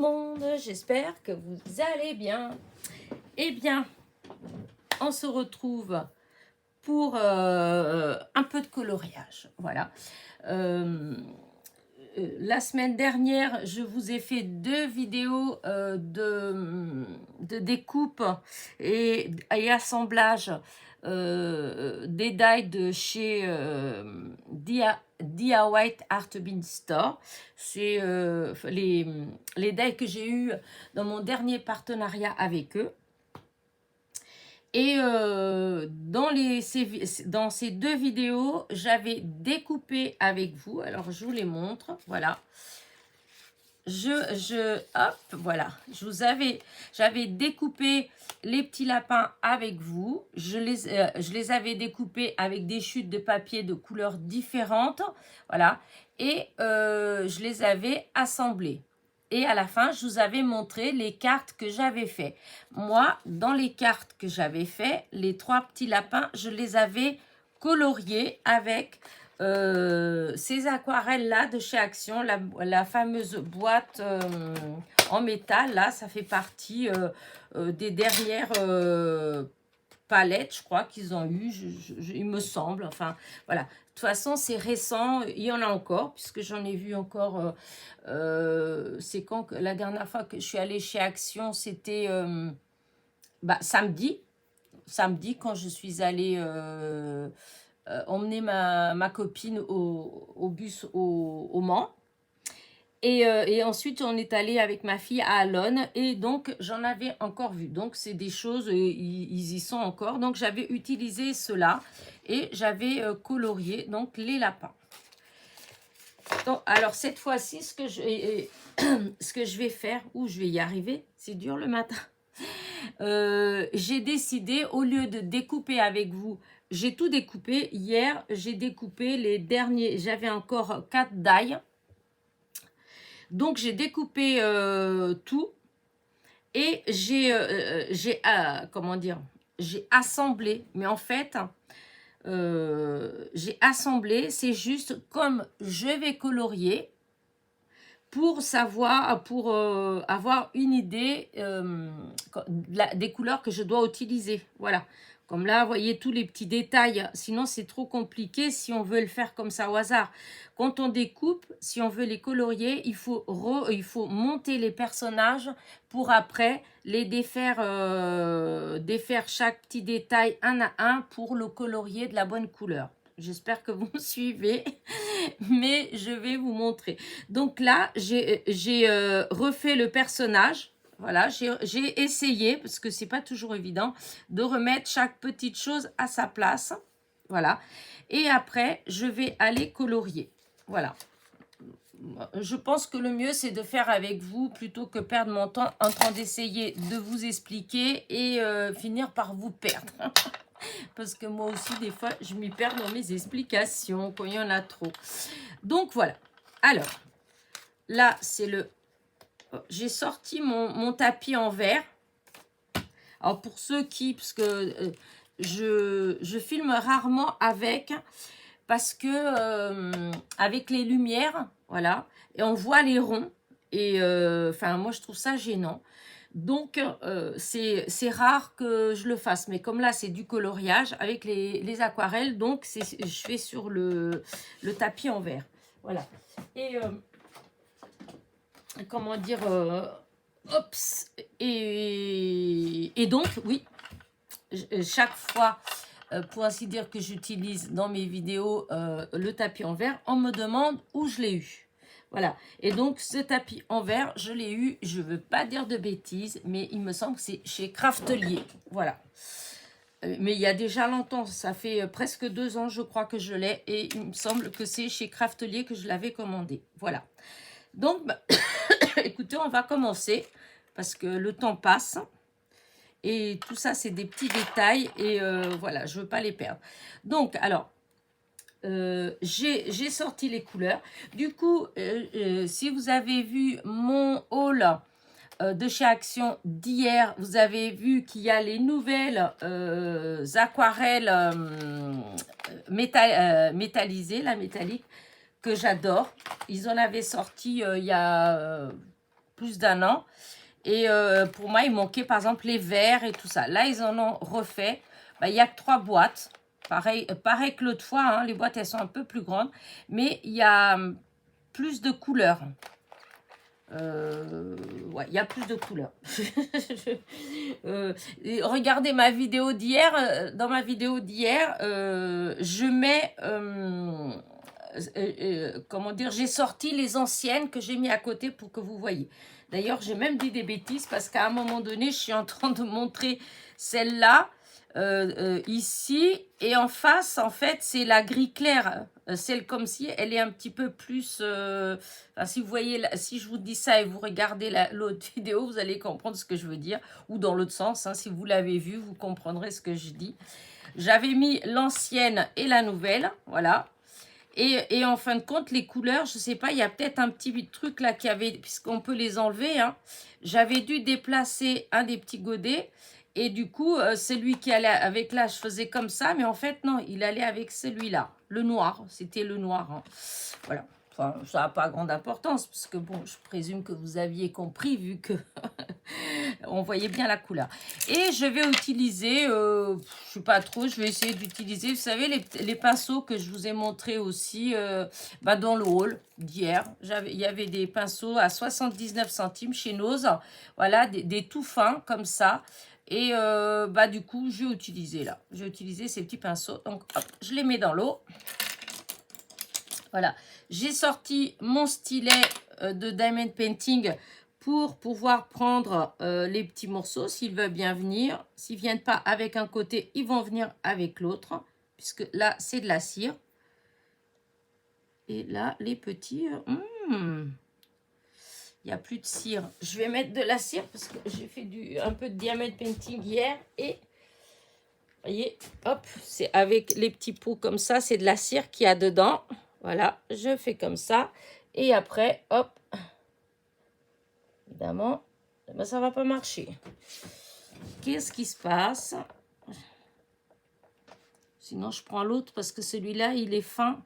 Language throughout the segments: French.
monde, j'espère que vous allez bien. Eh bien, on se retrouve pour un peu de coloriage. Voilà. La semaine dernière, je vous ai fait 2 vidéos de découpe et assemblage des die de chez DIY Art Bin Store. C'est les die que j'ai eu dans mon dernier partenariat avec eux. Et dans ces 2 vidéos, j'avais découpé avec vous. Alors, je vous les montre. Voilà. Hop, voilà. J'avais découpé les petits lapins avec vous. Je les avais découpés avec des chutes de papier de couleurs différentes. Voilà. Et je les avais assemblés. Et à la fin, je vous avais montré les cartes que j'avais fait. Moi, dans les cartes que j'avais fait, les 3 petits lapins, je les avais coloriés avec ces aquarelles-là de chez Action, la fameuse boîte en métal. Là, ça fait partie des dernières palettes, je crois qu'ils ont eu, il me semble. Enfin, voilà. De toute façon, c'est récent. Il y en a encore, puisque j'en ai vu encore. C'est quand la dernière fois que je suis allée chez Action, c'était samedi. Samedi, quand je suis allée emmener ma copine au bus au Mans. Et ensuite, on est allé avec ma fille à Alonne. Et donc, j'en avais encore vu. Donc, c'est des choses, ils y sont encore. Donc, j'avais utilisé cela. Et j'avais colorié donc les lapins. Donc, alors, cette fois-ci, ce que je vais faire, ou je vais y arriver, c'est dur le matin. J'ai décidé, au lieu de découper avec vous, j'ai tout découpé. Hier, j'ai découpé les derniers. J'avais encore 4 die. Donc, j'ai découpé tout et j'ai assemblé. Mais en fait, j'ai assemblé, c'est juste comme je vais colorier pour savoir, pour avoir une idée des couleurs que je dois utiliser. Voilà. Comme là, vous voyez tous les petits détails. Sinon, c'est trop compliqué si on veut le faire comme ça au hasard. Quand on découpe, si on veut les colorier, il faut monter les personnages pour après les défaire chaque petit détail un à un pour le colorier de la bonne couleur. J'espère que vous me suivez, mais je vais vous montrer. Donc là, j'ai refait le personnage. Voilà, j'ai essayé, parce que c'est pas toujours évident, de remettre chaque petite chose à sa place. Voilà. Et après, je vais aller colorier. Voilà. Je pense que le mieux, c'est de faire avec vous plutôt que perdre mon temps en train d'essayer de vous expliquer et finir par vous perdre. Parce que moi aussi, des fois, je m'y perds dans mes explications quand il y en a trop. Donc, voilà. Alors, là, c'est le... J'ai sorti mon tapis en verre. Alors, pour ceux qui... Parce que je filme rarement avec... Parce que avec les lumières, voilà, et on voit les ronds. Et enfin, moi, je trouve ça gênant. Donc, c'est rare que je le fasse. Mais comme là, c'est du coloriage avec les aquarelles. Donc, je fais sur le tapis en verre. Voilà. Et comment dire... Ops. Et donc, oui, chaque fois... pour ainsi dire que j'utilise dans mes vidéos le tapis en verre, on me demande où je l'ai eu. Voilà. Et donc, ce tapis en verre, je l'ai eu, je ne veux pas dire de bêtises, mais il me semble que c'est chez Craftelier. Voilà. Mais il y a déjà longtemps, ça fait presque 2 ans, je crois que je l'ai, et il me semble que c'est chez Craftelier que je l'avais commandé. Voilà. Donc, bah, écoutez, on va commencer, parce que le temps passe. Et tout ça, c'est des petits détails. Et voilà, je ne veux pas les perdre. Donc, alors, j'ai sorti les couleurs. Du coup, si vous avez vu mon haul de chez Action d'hier, vous avez vu qu'il y a les nouvelles aquarelles métallisées, la métallique, que j'adore. Ils en avaient sorti il y a... plus d'1 an. Et pour moi, il manquait par exemple les verres et tout ça. Là, ils en ont refait. Il n'y a que 3 boîtes. Pareil que l'autre fois, hein, les boîtes, elles sont un peu plus grandes. Mais il y a plus de couleurs. Ouais, il y a plus de couleurs. Regardez ma vidéo d'hier. Dans ma vidéo d'hier, je mets... comment dire, j'ai sorti les anciennes que j'ai mis à côté pour que vous voyez. D'ailleurs, j'ai même dit des bêtises parce qu'à un moment donné, je suis en train de montrer celle-là ici. Et en face, en fait, c'est la gris clair. Celle comme si elle est un petit peu plus... enfin, si vous voyez, si je vous dis ça et vous regardez l'autre vidéo, vous allez comprendre ce que je veux dire. Ou dans l'autre sens, hein, si vous l'avez vu, vous comprendrez ce que je dis. J'avais mis l'ancienne et la nouvelle, voilà. Et en fin de compte, les couleurs, je ne sais pas, il y a peut-être un petit truc là qui avait, puisqu'on peut les enlever, hein. J'avais dû déplacer un des petits godets. Et du coup, celui qui allait avec là, je faisais comme ça. Mais en fait, non, il allait avec celui-là. Le noir, c'était le noir. Hein. Voilà. Enfin, ça n'a pas grande importance, parce que bon, je présume que vous aviez compris, vu que on voyait bien la couleur. Et je vais utiliser, je ne sais pas trop, je vais essayer d'utiliser, vous savez, les pinceaux que je vous ai montré aussi dans le haul d'hier. Il y avait des pinceaux à 79 centimes chez Nose. Voilà, des tout fins comme ça. Et du coup, je vais utiliser là. Je vais utiliser ces petits pinceaux. Donc, hop, je les mets dans l'eau. Voilà. J'ai sorti mon stylet de Diamond Painting pour pouvoir prendre les petits morceaux s'ils veulent bien venir. S'ils ne viennent pas avec un côté, ils vont venir avec l'autre. Puisque là, c'est de la cire. Et là, les petits... il n'y a plus de cire. Je vais mettre de la cire parce que j'ai fait un peu de Diamond Painting hier. Et vous voyez, hop, c'est avec les petits pots comme ça. C'est de la cire qu'il y a dedans. Voilà, je fais comme ça. Et après, hop, évidemment, ça ne va pas marcher. Qu'est-ce qui se passe? Sinon, je prends l'autre parce que celui-là, il est fin.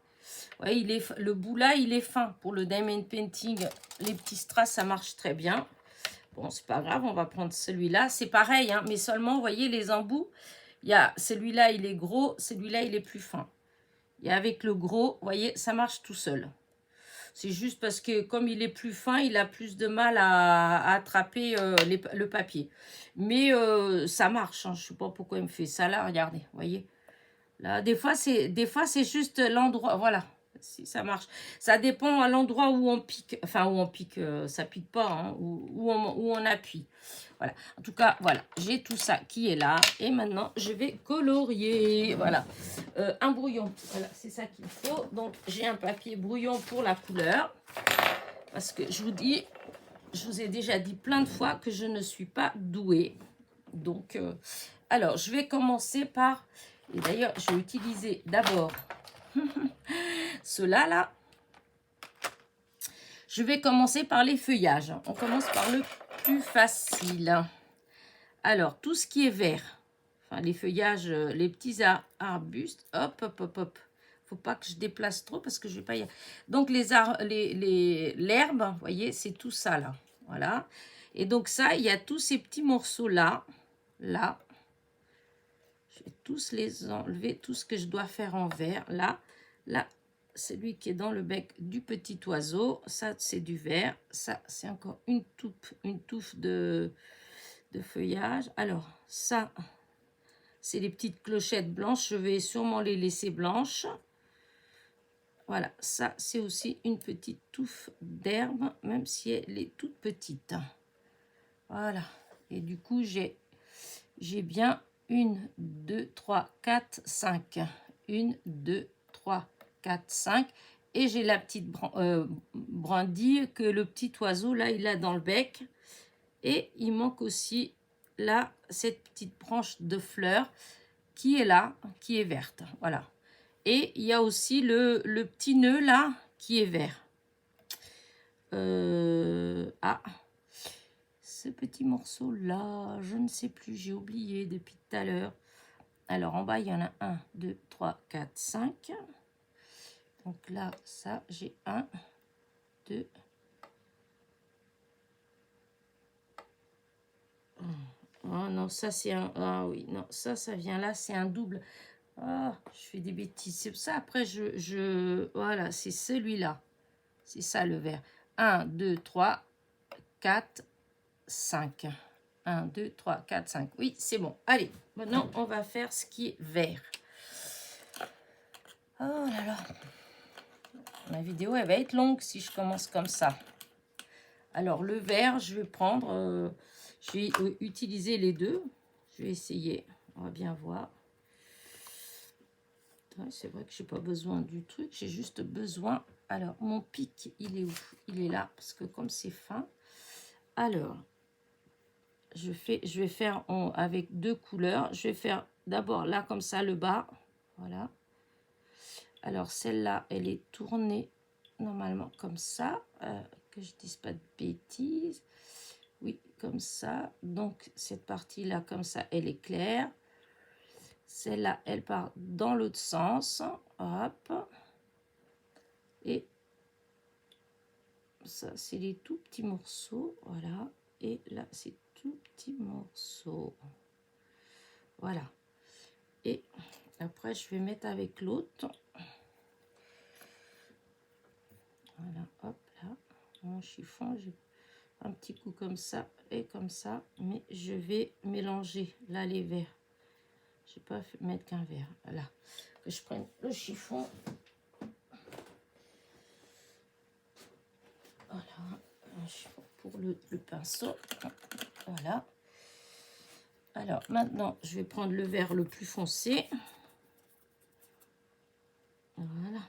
Ouais, le bout là, il est fin. Pour le Diamond Painting, les petits strass, ça marche très bien. Bon, c'est pas grave, on va prendre celui-là. C'est pareil, hein, mais seulement, vous voyez, les embouts, il y a celui-là, il est gros, celui-là, il est plus fin. Et avec le gros, vous voyez, ça marche tout seul. C'est juste parce que comme il est plus fin, il a plus de mal à attraper le papier. Mais ça marche. Hein. Je ne sais pas pourquoi il me fait ça là. Regardez, vous voyez. Là, des fois, c'est juste l'endroit. Voilà, si ça marche. Ça dépend à l'endroit où on pique. Enfin, où on pique, ça pique pas. Hein, où on appuie. Voilà. En tout cas, voilà. J'ai tout ça qui est là. Et maintenant, je vais colorier. Voilà. Un brouillon. Voilà, c'est ça qu'il faut. Donc, j'ai un papier brouillon pour la couleur. Parce que je vous ai déjà dit plein de fois que je ne suis pas douée. Donc, alors, je vais commencer par... Et d'ailleurs, je vais utiliser d'abord ceux-là, là. Je vais commencer par les feuillages. On commence par le plus facile. Alors, tout ce qui est vert, enfin les feuillages, les petits arbustes, hop, hop, hop, hop. Faut pas que je déplace trop parce que je vais pas y... Donc, l'herbe, vous voyez, c'est tout ça, là. Voilà. Et donc, ça, il y a tous ces petits morceaux-là, là. Je vais tous les enlever, tout ce que je dois faire en vert, là. Là, celui qui est dans le bec du petit oiseau, ça, c'est du vert. Ça, c'est encore une touffe de feuillage. Alors, ça, c'est les petites clochettes blanches. Je vais sûrement les laisser blanches. Voilà, ça, c'est aussi une petite touffe d'herbe, même si elle est toute petite. Voilà. Et du coup, j'ai bien 1, 2, 3, 4, 5. 1, 2, 3, 4, 5. Et j'ai la petite brindille que le petit oiseau, là, il a dans le bec. Et il manque aussi, là, cette petite branche de fleurs qui est là, qui est verte. Voilà. Et il y a aussi le petit nœud, là, qui est vert. Ce petit morceau-là, je ne sais plus, j'ai oublié depuis tout à l'heure. Alors, en bas, il y en a 1, 2, 3, 4, 5. Donc là, ça, j'ai 1, 2, non, ça c'est un... Ah oui, non, ça vient là, c'est un double. Ah, je fais des bêtises. C'est pour ça, après, voilà, c'est celui-là. C'est ça, le vert. 1, 2, 3, 4, 5. 1, 2, 3, 4, 5. Oui, c'est bon. Allez, maintenant, on va faire ce qui est vert. Oh là là. Ma vidéo, elle va être longue si je commence comme ça. Alors, le vert, je vais prendre... je vais utiliser les deux. Je vais essayer. On va bien voir. Ouais, c'est vrai que je n'ai pas besoin du truc. J'ai juste besoin... Alors, mon pic, il est où? Il est là, parce que comme c'est fin... Alors, je vais faire avec deux couleurs. Je vais faire d'abord là, comme ça, le bas. Voilà. Alors, celle-là, elle est tournée normalement comme ça. Que je ne dise pas de bêtises. Oui, comme ça. Donc, cette partie-là, comme ça, elle est claire. Celle-là, elle part dans l'autre sens. Hop. Et ça, c'est les tout petits morceaux. Voilà. Et là, c'est tout petits morceaux. Voilà. Et après, je vais mettre avec l'autre. Voilà, hop, là. Mon chiffon, j'ai un petit coup comme ça et comme ça. Mais je vais mélanger, là, les verts. Je ne vais pas mettre qu'un vert. Voilà. Que je prenne le chiffon. Voilà. Un chiffon pour le pinceau. Voilà. Alors, maintenant, je vais prendre le vert le plus foncé. Voilà.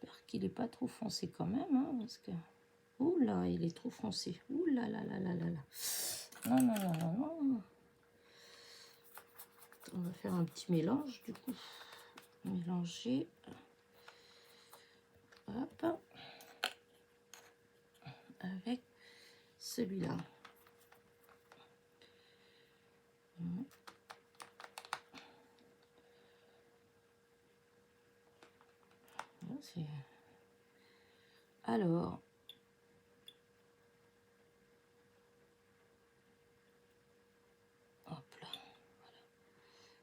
J'espère qu'il n'est pas trop foncé quand même, hein, parce que... Ouh là, il est trop foncé. Ouh là là là là là là. Non, non, non, non, non. On va faire un petit mélange, du coup. Mélanger. Hop. Avec celui-là. Alors, hop là, voilà.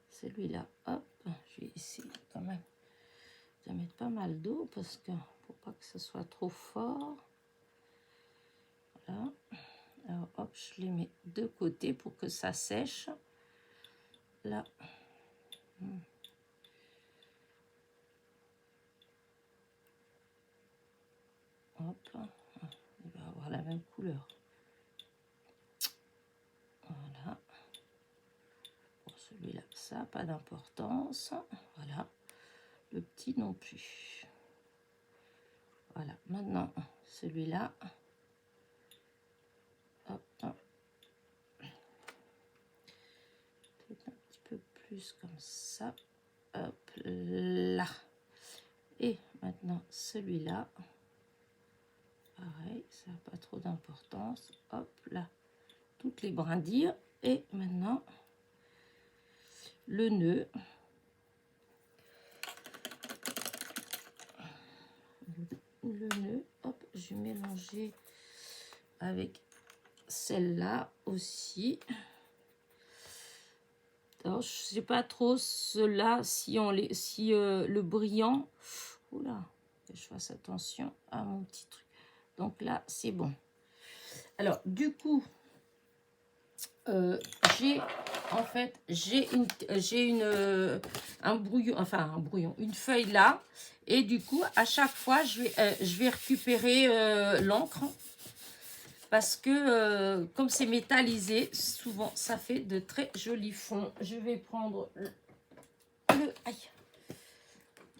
Celui-là, hop, je vais essayer quand même de mettre pas mal d'eau parce que pour pas que ce soit trop fort. Voilà. Alors, hop, je les mets de côté pour que ça sèche. Là. Hop, il va avoir la même couleur. Voilà. Pour celui-là, ça n'a pas d'importance. Voilà. Le petit non plus. Voilà. Maintenant, celui-là. Hop. Peut-être un petit peu plus comme ça. Hop là. Et maintenant, celui-là. Pareil, ça n'a pas trop d'importance. Hop là. Toutes les brindilles. Et maintenant, le nœud. Le nœud, hop, je vais mélanger avec celle-là aussi. Alors, je sais pas trop cela si le brillant. Oula, que je fasse attention à mon petit truc. Donc là, c'est bon. Alors, du coup, j'ai une feuille là, et du coup à chaque fois je vais récupérer l'encre parce que comme c'est métallisé, souvent ça fait de très jolis fonds. Je vais prendre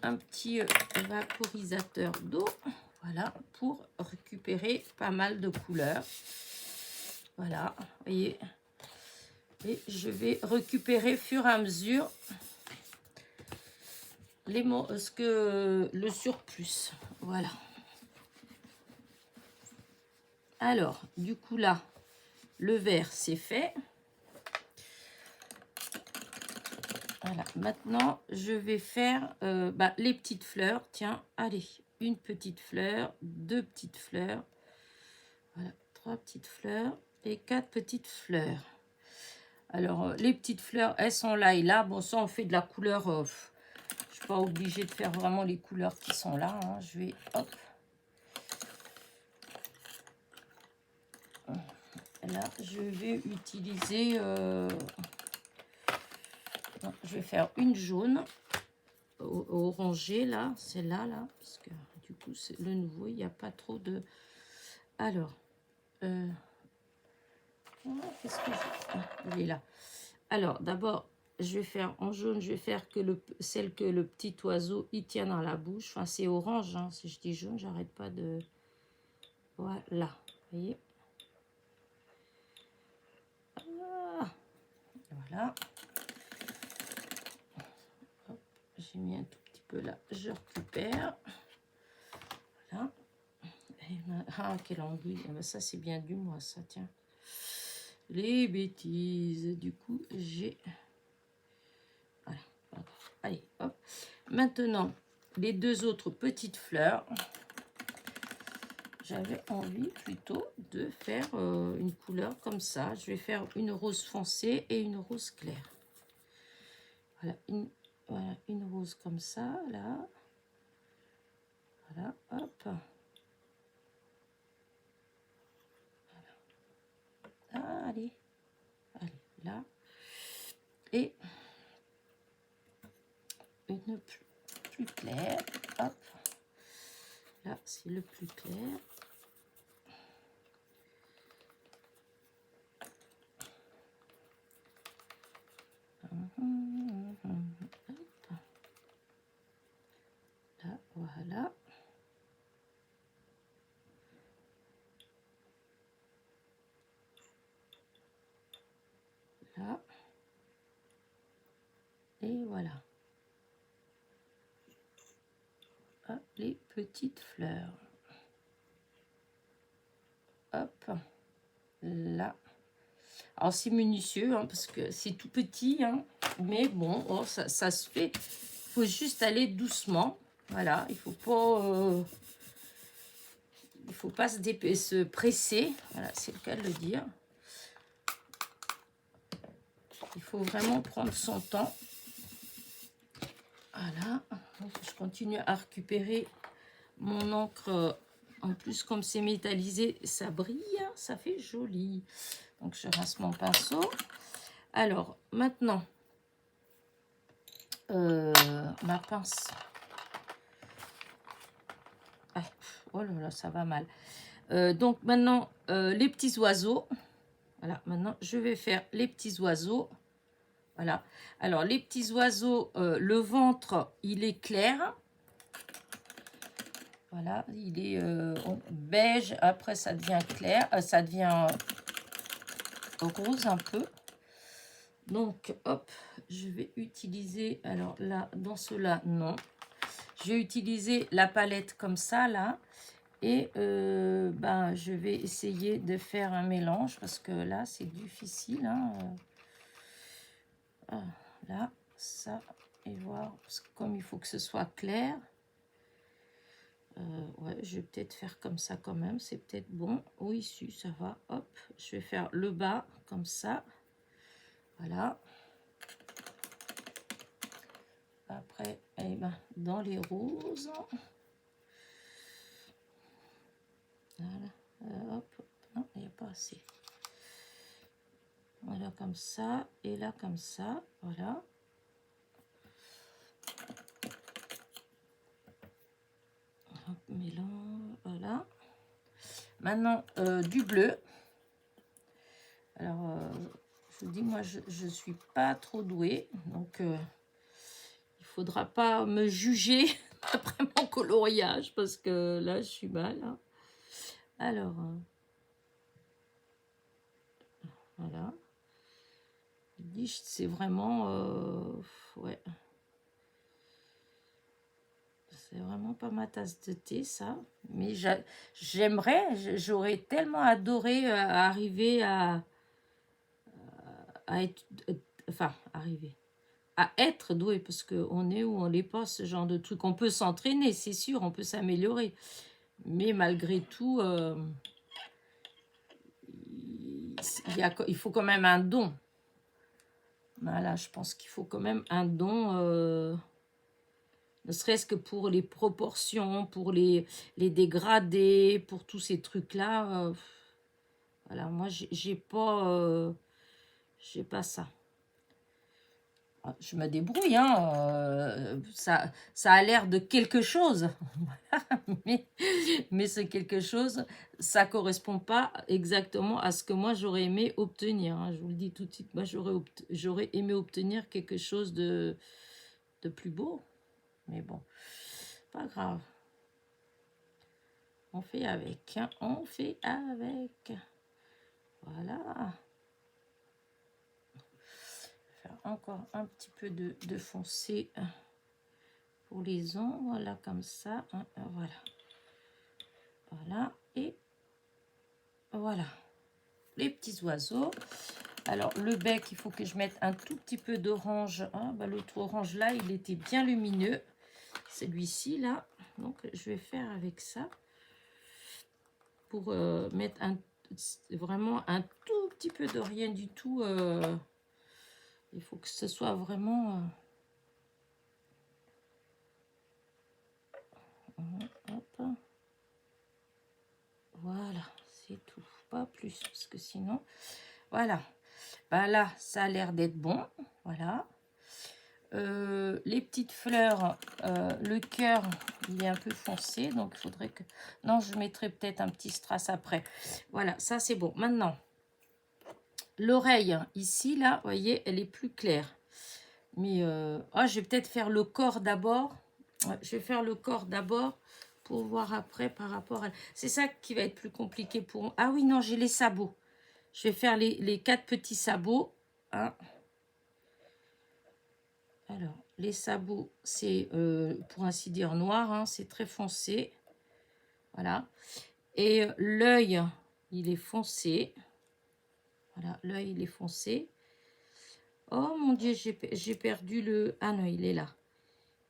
un petit vaporisateur d'eau, voilà, pour récupérer pas mal de couleurs. Voilà, vous voyez. Et je vais récupérer fur et à mesure le surplus. Voilà. Alors, du coup là, le vert c'est fait. Voilà. Maintenant, je vais faire les petites fleurs. Tiens, allez, une petite fleur, deux petites fleurs. Voilà, trois petites fleurs et quatre petites fleurs. Alors, les petites fleurs, elles sont là et là. Bon, ça, on fait de la couleur. Je ne suis pas obligée de faire vraiment les couleurs qui sont là. Hein. Je vais, hop. Là, je vais utiliser... non, je vais faire une jaune. Orangé, là. Celle-là, là. Parce que, du coup, c'est le nouveau. Il n'y a pas trop de... Alors... qu'est-ce que il est là. Alors, d'abord, je vais faire en jaune, je vais faire que celle que le petit oiseau il tient dans la bouche. Enfin, c'est orange, hein. Si je dis jaune, j'arrête pas de... Voilà, vous voyez. Ah, voilà. J'ai mis un tout petit peu là, je récupère. Voilà. Ah, quelle anguille. Ça, c'est bien du mois, ça, tiens. Les bêtises. Du coup, j'ai... Voilà. Allez, hop. Maintenant, les deux autres petites fleurs. J'avais envie plutôt de faire une couleur comme ça. Je vais faire une rose foncée et une rose claire. Voilà, une rose comme ça, là. Voilà, hop. Voilà. Allez, là. Et une plus claire, hop. Là, c'est le plus clair. Là, voilà. Là. Et voilà. Hop, les petites fleurs. Hop. Là. Alors, c'est minutieux, hein, parce que c'est tout petit, hein, mais bon, oh, ça se fait. Il faut juste aller doucement. Voilà, il faut pas se presser. Voilà, c'est le cas de le dire. Il faut vraiment prendre son temps. Voilà, donc, je continue à récupérer mon encre. En plus, comme c'est métallisé, ça brille, ça fait joli. Donc, je rince mon pinceau. Alors, maintenant, ma pince. Ah, oh là là, ça va mal. Donc, maintenant, les petits oiseaux. Voilà, maintenant, je vais faire les petits oiseaux. Voilà. Alors, les petits oiseaux, le ventre, il est clair. Voilà, il est beige. Après, ça devient clair. Ça devient rose un peu. Donc, hop, je vais utiliser... Alors là, dans cela, non. Je vais utiliser la palette comme ça, là. Et ben, je vais essayer de faire un mélange parce que là, c'est difficile. Hein. Là, ça, et voir. Parce que comme il faut que ce soit clair... ouais, je vais peut-être faire comme ça quand même. C'est peut-être bon. Oui, si, ça va. Hop, je vais faire le bas comme ça. Voilà. Après, eh ben, dans les roses. Voilà. Hop. Non, il n'y a pas assez. Voilà, comme ça. Et là, comme ça. Voilà. Hop, mélange. Voilà. Maintenant, du bleu. Alors, je vous dis, moi, je ne suis pas trop douée. Donc, il faudra pas me juger après mon coloriage. Parce que là, je suis mal. Hein. Alors, voilà. C'est vraiment... ouais. C'est vraiment pas ma tasse de thé, ça. Mais j'aimerais, j'aurais tellement adoré arriver à être... Enfin, arriver à être doué, parce qu'on est où on n'est pas, ce genre de truc. On peut s'entraîner, c'est sûr, on peut s'améliorer. Mais malgré tout, il faut quand même un don. Voilà, je pense qu'il faut quand même un don, ne serait-ce que pour les proportions, pour les dégradés, pour tous ces trucs-là. Voilà, moi, j'ai pas ça. Je me débrouille, hein, ça a l'air de quelque chose, mais ce quelque chose, ça correspond pas exactement à ce que moi j'aurais aimé obtenir, hein. Je vous le dis tout de suite, moi j'aurais aimé obtenir quelque chose de plus beau, mais bon, pas grave. On fait avec, hein, on fait avec. Voilà. Faire encore un petit peu de foncé pour les ombres, voilà, comme ça, hein, voilà. Voilà, et voilà. Les petits oiseaux. Alors, le bec, il faut que je mette un tout petit peu d'orange. Hein. Bah, l'autre orange, là, il était bien lumineux. Celui-ci, là. Donc, je vais faire avec ça. Pour mettre vraiment un tout petit peu de rien du tout. Il faut que ce soit vraiment... hop. Voilà, c'est tout. Pas plus, parce que sinon... Voilà. Ben là, ça a l'air d'être bon. Voilà. Les petites fleurs, le cœur, il est un peu foncé. Donc, il faudrait que... Non, je mettrai peut-être un petit strass après. Voilà, ça, c'est bon. Maintenant, l'oreille, ici, là, vous voyez, elle est plus claire. Mais, je vais peut-être faire le corps d'abord. Ouais, je vais faire le corps d'abord pour voir après par rapport à... C'est ça qui va être plus compliqué pour... Ah oui, non, j'ai les sabots. Je vais faire les 4 petits sabots. Hein. Alors, les sabots, c'est pour ainsi dire noir. Hein, c'est très foncé. Voilà. Et l'œil, il est foncé. Voilà, l'œil, il est foncé. Oh mon Dieu, j'ai perdu le... Ah non, il est là.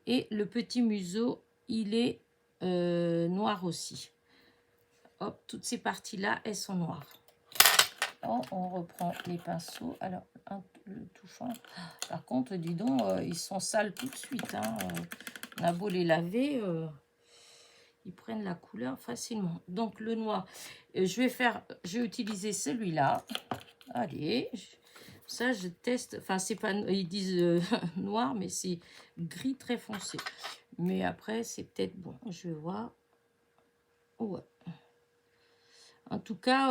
Et le petit museau, il est noir aussi. Hop, toutes ces parties-là, elles sont noires. Oh, on reprend les pinceaux. Alors, le touchant. Par contre, dis donc, ils sont sales tout de suite. Hein. On a beau les laver, ils prennent la couleur facilement. Donc, le noir, je vais utiliser celui-là. Allez, ça, je teste. Enfin, c'est pas, ils disent noir, mais c'est gris très foncé. Mais après, c'est peut-être bon. Je vais voir. Ouais. En tout cas,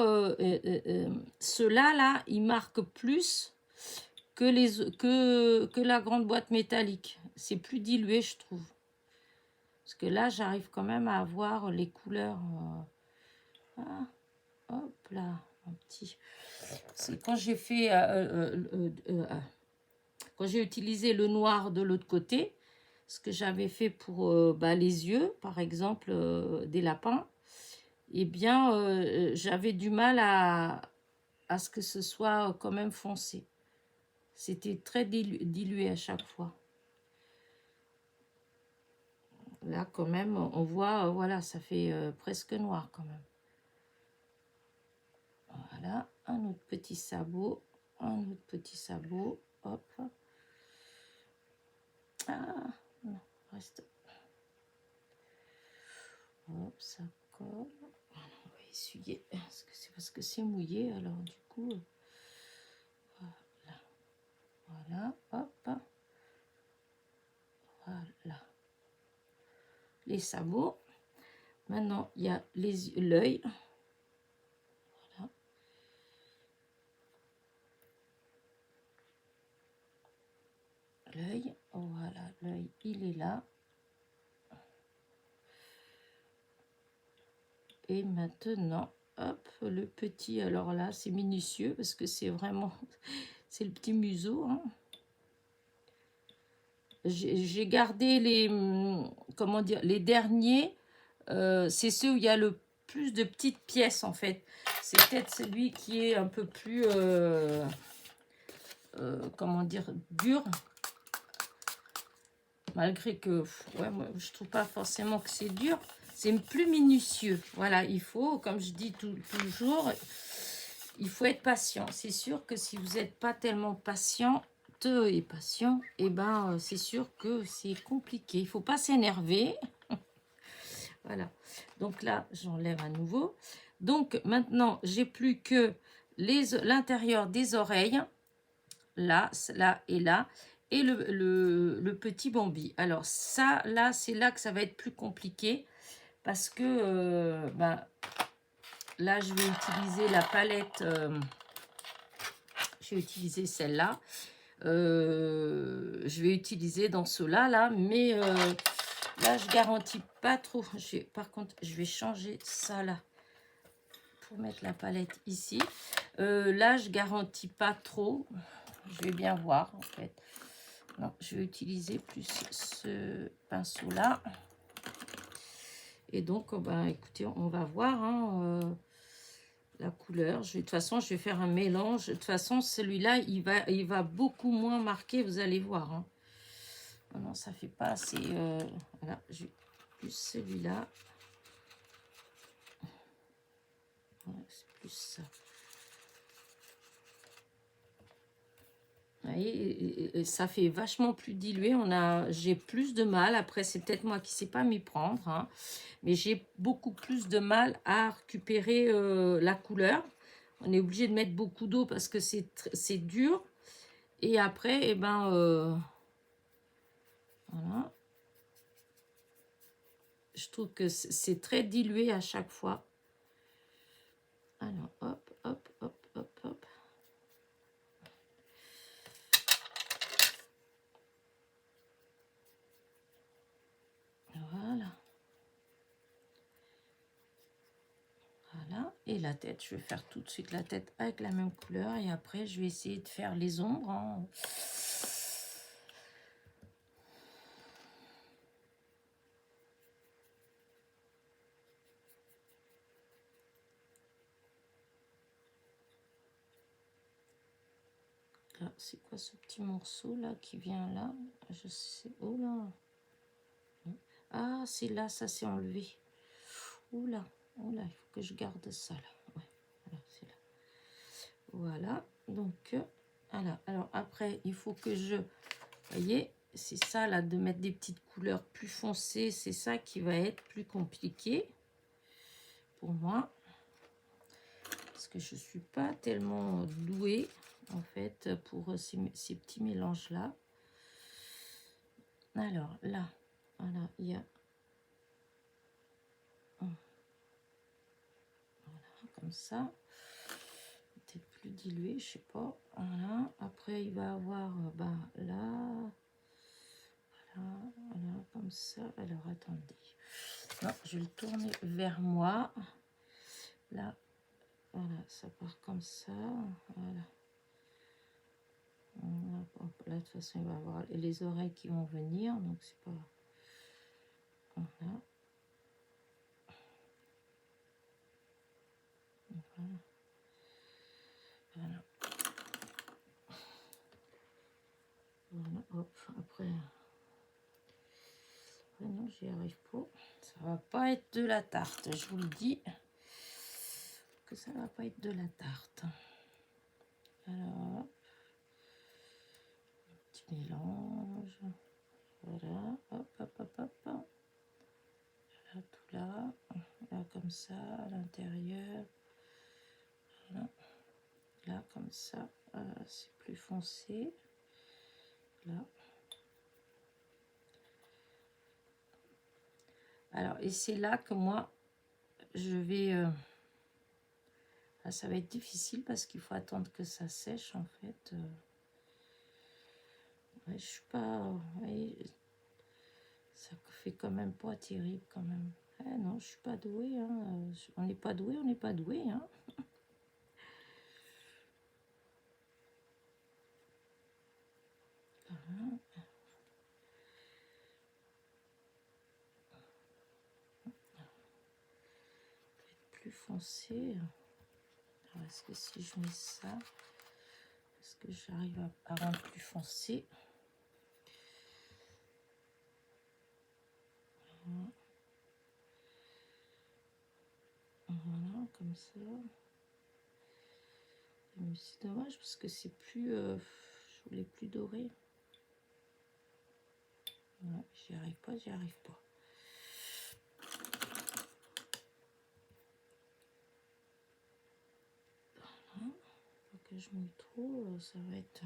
ceux-là, là, ils marquent plus que la grande boîte métallique. C'est plus dilué, je trouve. Parce que là, j'arrive quand même à avoir les couleurs. Hop là, un petit. C'est quand j'ai fait... quand j'ai utilisé le noir de l'autre côté, ce que j'avais fait pour les yeux, par exemple, des lapins, eh bien, j'avais du mal à ce que ce soit quand même foncé. C'était très dilué à chaque fois. Là, quand même, on voit, voilà, ça fait presque noir quand même. Voilà, un autre petit sabot, hop. Ah, non, reste. Hop, ça colle. On va essuyer, parce que c'est mouillé, alors du coup, voilà, hop. Voilà. Les sabots. Maintenant, il y a l'œil. Voilà. L'œil, voilà, l'œil, il est là. Et maintenant, hop, le petit, alors là, c'est minutieux parce que c'est vraiment, c'est le petit museau. Hein. J'ai gardé comment dire, les derniers, c'est ceux où il y a le plus de petites pièces en fait. C'est peut-être celui qui est un peu plus, comment dire, dur. Malgré que, ouais, moi, je trouve pas forcément que c'est dur. C'est plus minutieux. Voilà, il faut, comme je dis toujours, il faut être patient. C'est sûr que si vous n'êtes pas tellement patient, lente et patient, et ben c'est sûr que c'est compliqué. Il faut pas s'énerver. Voilà. Donc là, j'enlève à nouveau. Donc maintenant, j'ai plus que l'intérieur des oreilles, là, là et là, et le petit Bambi. Alors ça, là, c'est là que ça va être plus compliqué parce que ben, là, je vais utiliser la palette. Je vais utiliser celle-là. Je vais utiliser dans ceux-là, là, mais là, je garantis pas trop. Par contre, je vais changer ça là pour mettre la palette ici. Là, je garantis pas trop. Je vais bien voir en fait. Non, je vais utiliser plus ce pinceau-là. Et donc, ben, écoutez, on va voir hein, la couleur. De toute façon, je vais faire un mélange. De toute façon, celui-là, il va beaucoup moins marquer, vous allez voir. Hein. Non, ça fait pas assez... voilà, j'ai plus celui-là. Ouais, c'est plus ça. Vous voyez, ça fait vachement plus dilué. J'ai plus de mal. Après, c'est peut-être moi qui ne sais pas m'y prendre. Hein, mais j'ai beaucoup plus de mal à récupérer la couleur. On est obligé de mettre beaucoup d'eau parce que c'est dur. Et après, eh ben, voilà. Je trouve que c'est très dilué à chaque fois. Alors, hop, hop, hop, hop, hop. Voilà. Voilà. Et la tête, je vais faire tout de suite la tête avec la même couleur. Et après, je vais essayer de faire les ombres. Hein. Là, c'est quoi ce petit morceau là qui vient là? Je sais. Oh là. Ah, c'est là, ça s'est enlevé. Oula, oula, il faut que je garde ça là. Ouais, voilà, c'est là. Voilà, donc, voilà. Alors après, il faut que je... Vous voyez, c'est ça là, de mettre des petites couleurs plus foncées. C'est ça qui va être plus compliqué pour moi. Parce que je ne suis pas tellement douée, en fait, pour ces petits mélanges-là. Alors, là, voilà, il y a... Voilà, comme ça. Peut-être plus dilué, je sais pas. Voilà, après, il va avoir, bah, là... Voilà, comme ça. Alors, attendez. Non, je vais le tourner vers moi. Là, voilà, ça part comme ça. Voilà. Là, de toute façon, il va y avoir les oreilles qui vont venir. Donc, c'est pas... Voilà. Voilà. Voilà. Voilà, hop, après... non, j'y arrive pas. Ça va pas être de la tarte, je vous le dis. Que ça va pas être de la tarte. Alors, petit mélange. Voilà, hop, hop, hop, hop. Là, tout là. Là, comme ça, à l'intérieur. Voilà. Là, comme ça. C'est plus foncé. Là. Alors, et c'est là que moi, je vais... ça va être difficile parce qu'il faut attendre que ça sèche, en fait. Ouais, je suis pas... Ouais, ça fait quand même pas terrible, quand même. Non, je suis pas douée. Hein. On n'est pas doué, on n'est pas doué. Hein. Voilà. Plus foncé. Est-ce que si je mets ça, est-ce que j'arrive à rendre plus foncé? Voilà, comme ça. Mais c'est dommage parce que c'est plus... Je voulais plus doré. Ouais, j'y arrive pas, j'y arrive pas. Voilà. Faut que je mouille trop, ça va être...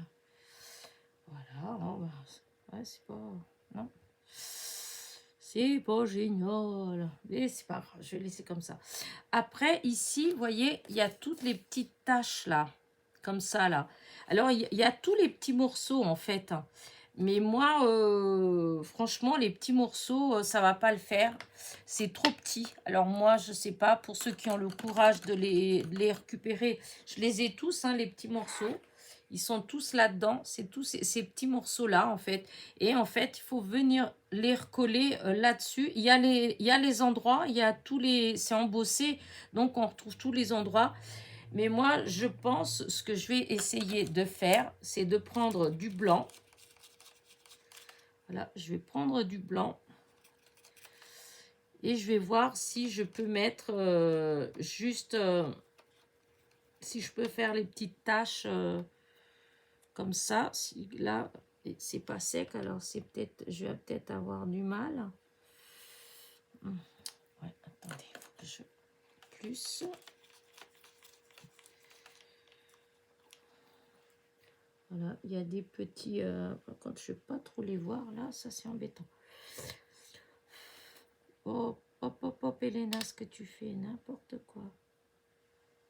Voilà, oh, bah, ouais, c'est pas... Non. C'est pas génial. Mais c'est pas grave, je vais laisser comme ça. Après, ici, vous voyez, il y a toutes les petites taches là. Comme ça, là. Alors, il y a tous les petits morceaux, en fait. Mais moi, franchement, les petits morceaux, ça va pas le faire. C'est trop petit. Alors moi, je sais pas, pour ceux qui ont le courage de les récupérer, je les ai tous, hein, les petits morceaux. Ils sont tous là-dedans. C'est tous ces petits morceaux-là, en fait. Et en fait, il faut venir les recoller là-dessus. Il y a les endroits, il y a tous les... C'est embossé, donc on retrouve tous les endroits. Mais moi, je pense, ce que je vais essayer de faire, c'est de prendre du blanc. Voilà, je vais prendre du blanc. Et je vais voir si je peux mettre juste... si je peux faire les petites taches comme ça. Si, là, c'est pas sec, alors c'est peut-être... Je vais peut-être avoir du mal. Ouais, attendez, il faut que je... Plus... Voilà, il y a des petits... quand je ne vais pas trop les voir, là, ça c'est embêtant. Hop, hop, hop, hop, Elena, ce que tu fais, n'importe quoi.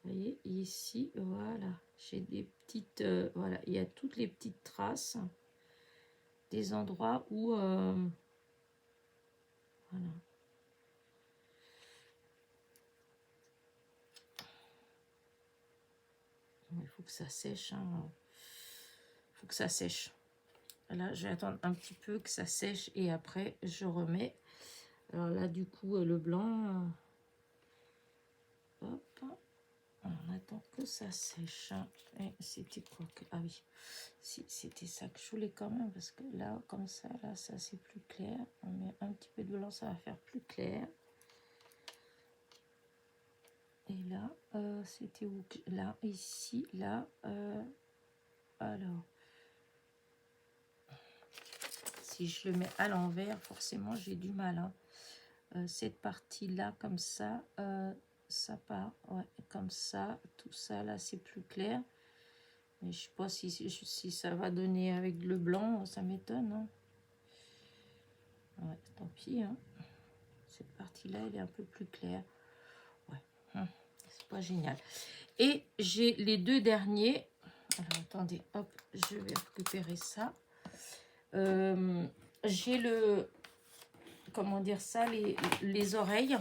Vous voyez, ici, voilà, j'ai des petites... voilà, il y a toutes les petites traces des endroits où... voilà. Il faut que ça sèche, hein. Il faut que ça sèche. Là, je vais attendre un petit peu que ça sèche et après, je remets. Alors là, du coup, le blanc... hop. On attend que ça sèche. Et c'était quoi que... Ah oui, si, c'était ça que je voulais quand même. Parce que là, comme ça, là, ça c'est plus clair. On met un petit peu de blanc, ça va faire plus clair. Et là, c'était où? Là, ici, là. Alors, si je le mets à l'envers, forcément, j'ai du mal. Hein. Cette partie-là, comme ça, ça part. Ouais, comme ça, tout ça, là, c'est plus clair. Mais je ne sais pas si ça va donner avec le blanc, ça m'étonne. Hein. Ouais, tant pis. Hein. Cette partie-là, elle est un peu plus claire. Ouais, c'est pas génial. Et j'ai les deux derniers. Alors, attendez, hop, je vais récupérer ça. J'ai le... Comment dire ça? Les oreilles.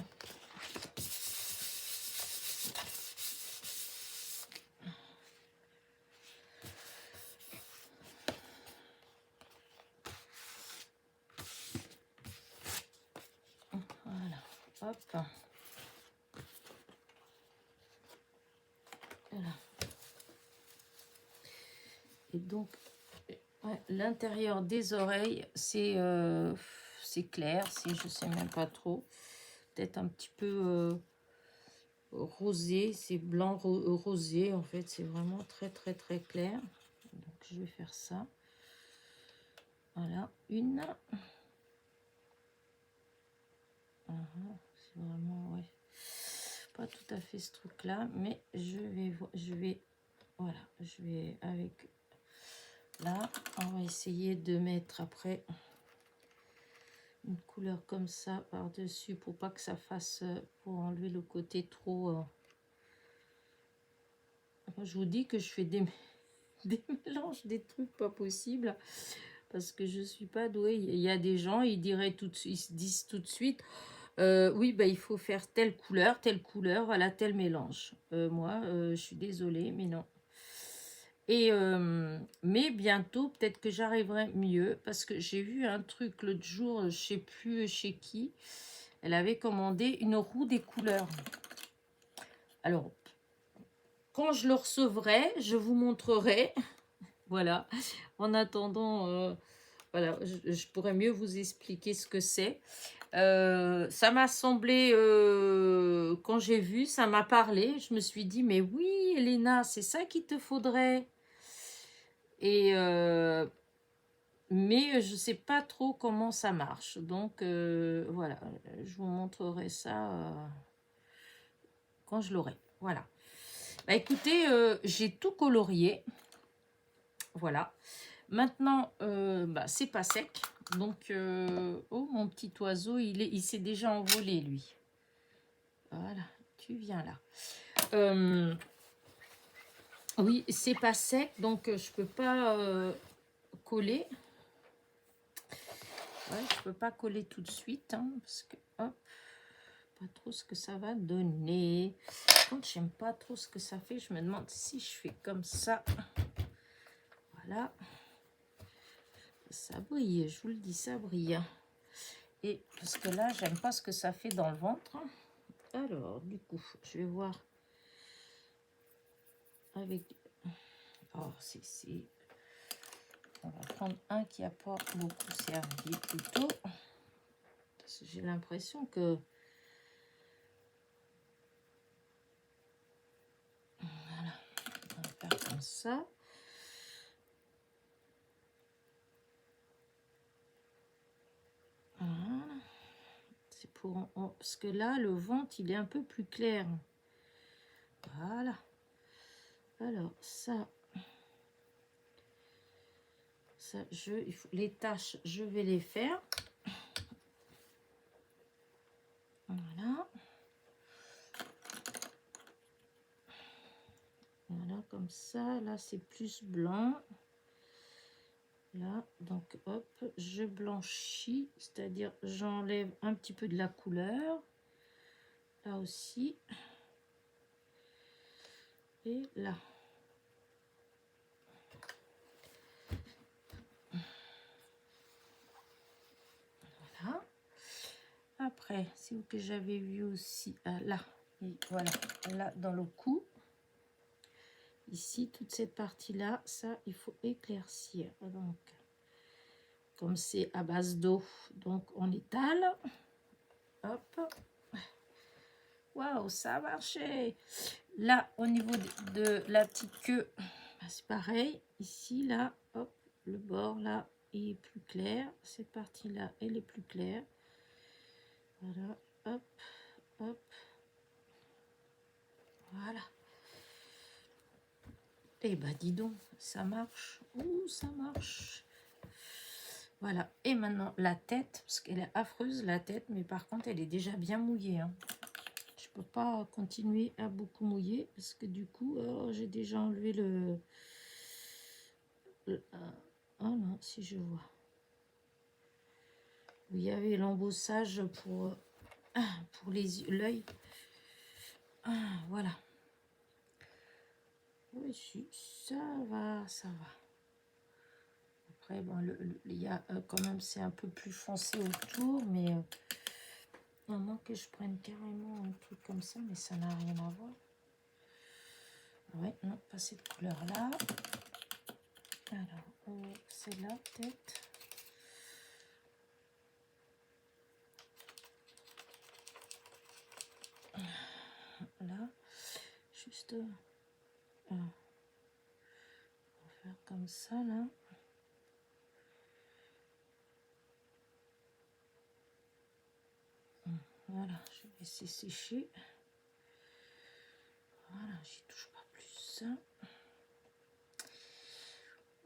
Voilà, hop. Voilà. Et donc, ouais, l'intérieur des oreilles, c'est clair, je sais même pas trop. Peut-être un petit peu rosé, c'est blanc rosé, en fait, c'est vraiment très très très clair. Donc, je vais faire ça. Voilà, une. C'est vraiment, ouais, pas tout à fait ce truc-là, mais je vais, voilà, je vais avec... Là, on va essayer de mettre après une couleur comme ça par-dessus pour pas que ça fasse, pour enlever le côté trop... Je vous dis que je fais des mélanges, des trucs pas possibles parce que je suis pas douée. Il y a des gens, ils se disent tout de suite, oui, bah, il faut faire telle couleur, voilà, tel mélange. Moi, je suis désolée, mais non. Et mais bientôt, peut-être que j'arriverai mieux parce que j'ai vu un truc l'autre jour, je sais plus chez qui. Elle avait commandé une roue des couleurs. Alors, quand je le recevrai, je vous montrerai. Voilà. En attendant, voilà, je pourrais mieux vous expliquer ce que c'est. Ça m'a semblé, quand j'ai vu, ça m'a parlé. Je me suis dit, mais oui, Elena, c'est ça qu'il te faudrait. Et mais je sais pas trop comment ça marche. Donc voilà, je vous montrerai ça quand je l'aurai. Voilà. Bah écoutez, j'ai tout colorié. Voilà. Maintenant, bah, c'est pas sec. Donc, oh, mon petit oiseau, il s'est déjà envolé, lui. Voilà, tu viens là. Oui, c'est pas sec, donc je peux pas coller. Ouais, je peux pas coller tout de suite, hein, parce que, hop, pas trop ce que ça va donner. Quand j'aime pas trop ce que ça fait, je me demande si je fais comme ça. Voilà. Ça brille, je vous le dis, ça brille. Et parce que là, j'aime pas ce que ça fait dans le ventre. Alors, du coup, je vais voir avec... Oh, c'est... On va prendre un qui n'a pas beaucoup servi plutôt. Parce que j'ai l'impression que... Voilà, on va faire comme ça. Voilà. C'est pour... Parce que là, le ventre, il est un peu plus clair. Voilà. Alors, ça, les tâches, je vais les faire. Voilà. Voilà, comme ça. Là, c'est plus blanc. Là, donc, hop, je blanchis. C'est-à-dire, j'enlève un petit peu de la couleur. Là aussi. Et là. Voilà. Après, c'est où que j'avais vu aussi, là, et voilà, là dans le cou, ici, toute cette partie-là, ça, il faut éclaircir. Donc, comme c'est à base d'eau, donc on étale. Hop. Waouh, ça a marché. Là, au niveau de la petite queue, c'est pareil. Ici, là, hop, le bord, là, il est plus clair. Cette partie-là, elle est plus claire. Voilà, hop, hop. Voilà. Eh ben, dis donc, ça marche. Ouh, ça marche. Voilà. Et maintenant, la tête, parce qu'elle est affreuse, la tête, mais par contre, elle est déjà bien mouillée. Hein. Je peux pas continuer à beaucoup mouiller, parce que du coup, j'ai déjà enlevé oh non, si je vois. Il y avait l'embossage pour l'œil. Voilà. Oui, si, ça va, ça va. Après, bon, il y a quand même, c'est un peu plus foncé autour, mais à moins que je prenne carrément un truc comme ça, mais ça n'a rien à voir. Ouais, non, pas cette couleur-là. Alors, c'est là, peut-être. Là, juste... on va faire comme ça, là. Voilà, je vais laisser sécher. Voilà, j'y touche pas plus.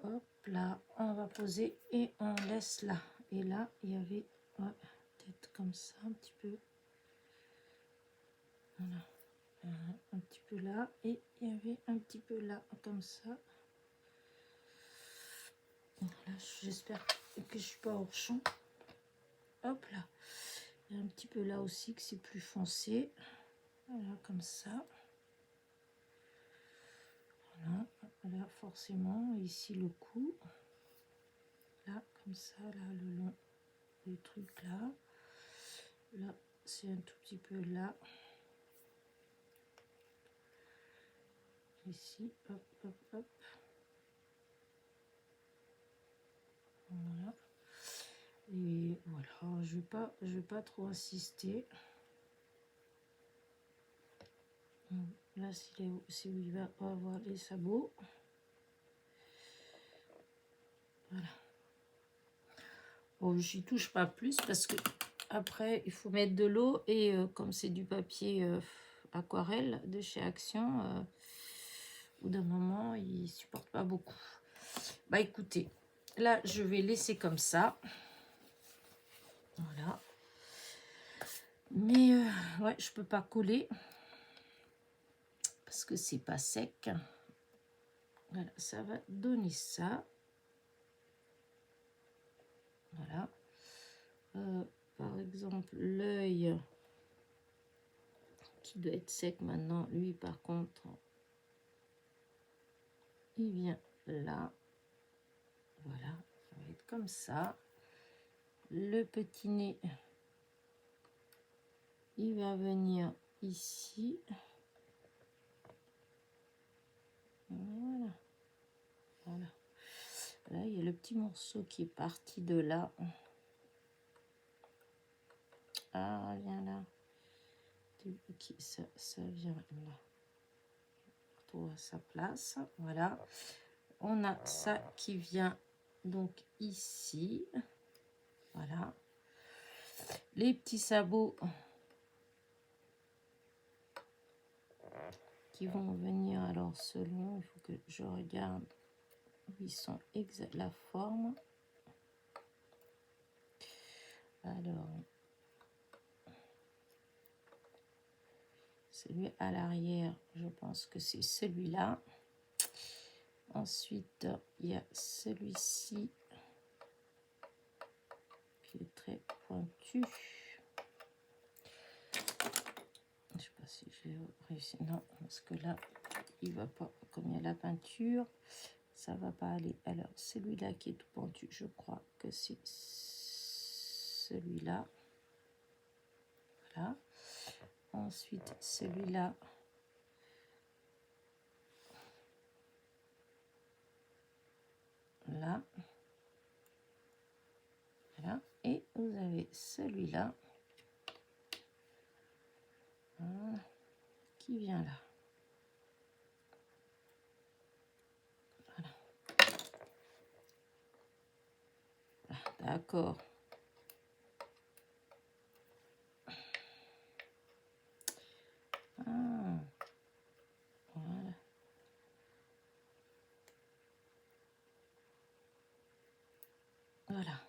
Hop là, on va poser et on laisse là. Et là, il y avait peut-être comme ça un petit peu. Voilà, un petit peu là. Et il y avait un petit peu là, comme ça. Voilà, j'espère que je suis pas hors champ. Hop là. Il y a un petit peu là aussi que c'est plus foncé. Voilà, comme ça. Voilà, là forcément, ici le cou. Là, comme ça, là, le long du truc là. Là, c'est un tout petit peu là. Ici, hop, hop, hop. Voilà. Et voilà, je vais pas trop insister. Là, c'est où il va avoir les sabots. Voilà. Bon, j'y touche pas plus parce que après il faut mettre de l'eau et comme c'est du papier aquarelle de chez Action, au bout d'un moment il supporte pas beaucoup. Bah écoutez, là je vais laisser comme ça. Voilà. Mais ouais, je peux pas coller parce que c'est pas sec. Voilà, ça va donner ça. Voilà. Par exemple, l'œil qui doit être sec maintenant, lui par contre, il vient là. Voilà, ça va être comme ça. Le petit nez, il va venir ici. Voilà. Voilà. Là, il y a le petit morceau qui est parti de là. Ah, viens là. Okay, ça vient là. Retrouve à sa place. Voilà. On a ça qui vient donc ici. Voilà. Les petits sabots qui vont venir, alors selon, il faut que je regarde où ils sont exact la forme. Alors, celui à l'arrière, je pense que c'est celui-là. Ensuite, il y a celui-ci qui est très pointu. Je ne sais pas si je vais réussir. Non, parce que là, il va pas, comme il y a la peinture, ça va pas aller. Alors, celui-là qui est tout pointu, je crois que c'est celui-là. Voilà. Ensuite, celui-là. Là. Voilà. Et vous avez celui-là. Voilà. Qui vient là. Voilà. D'accord. Ah, voilà. Voilà.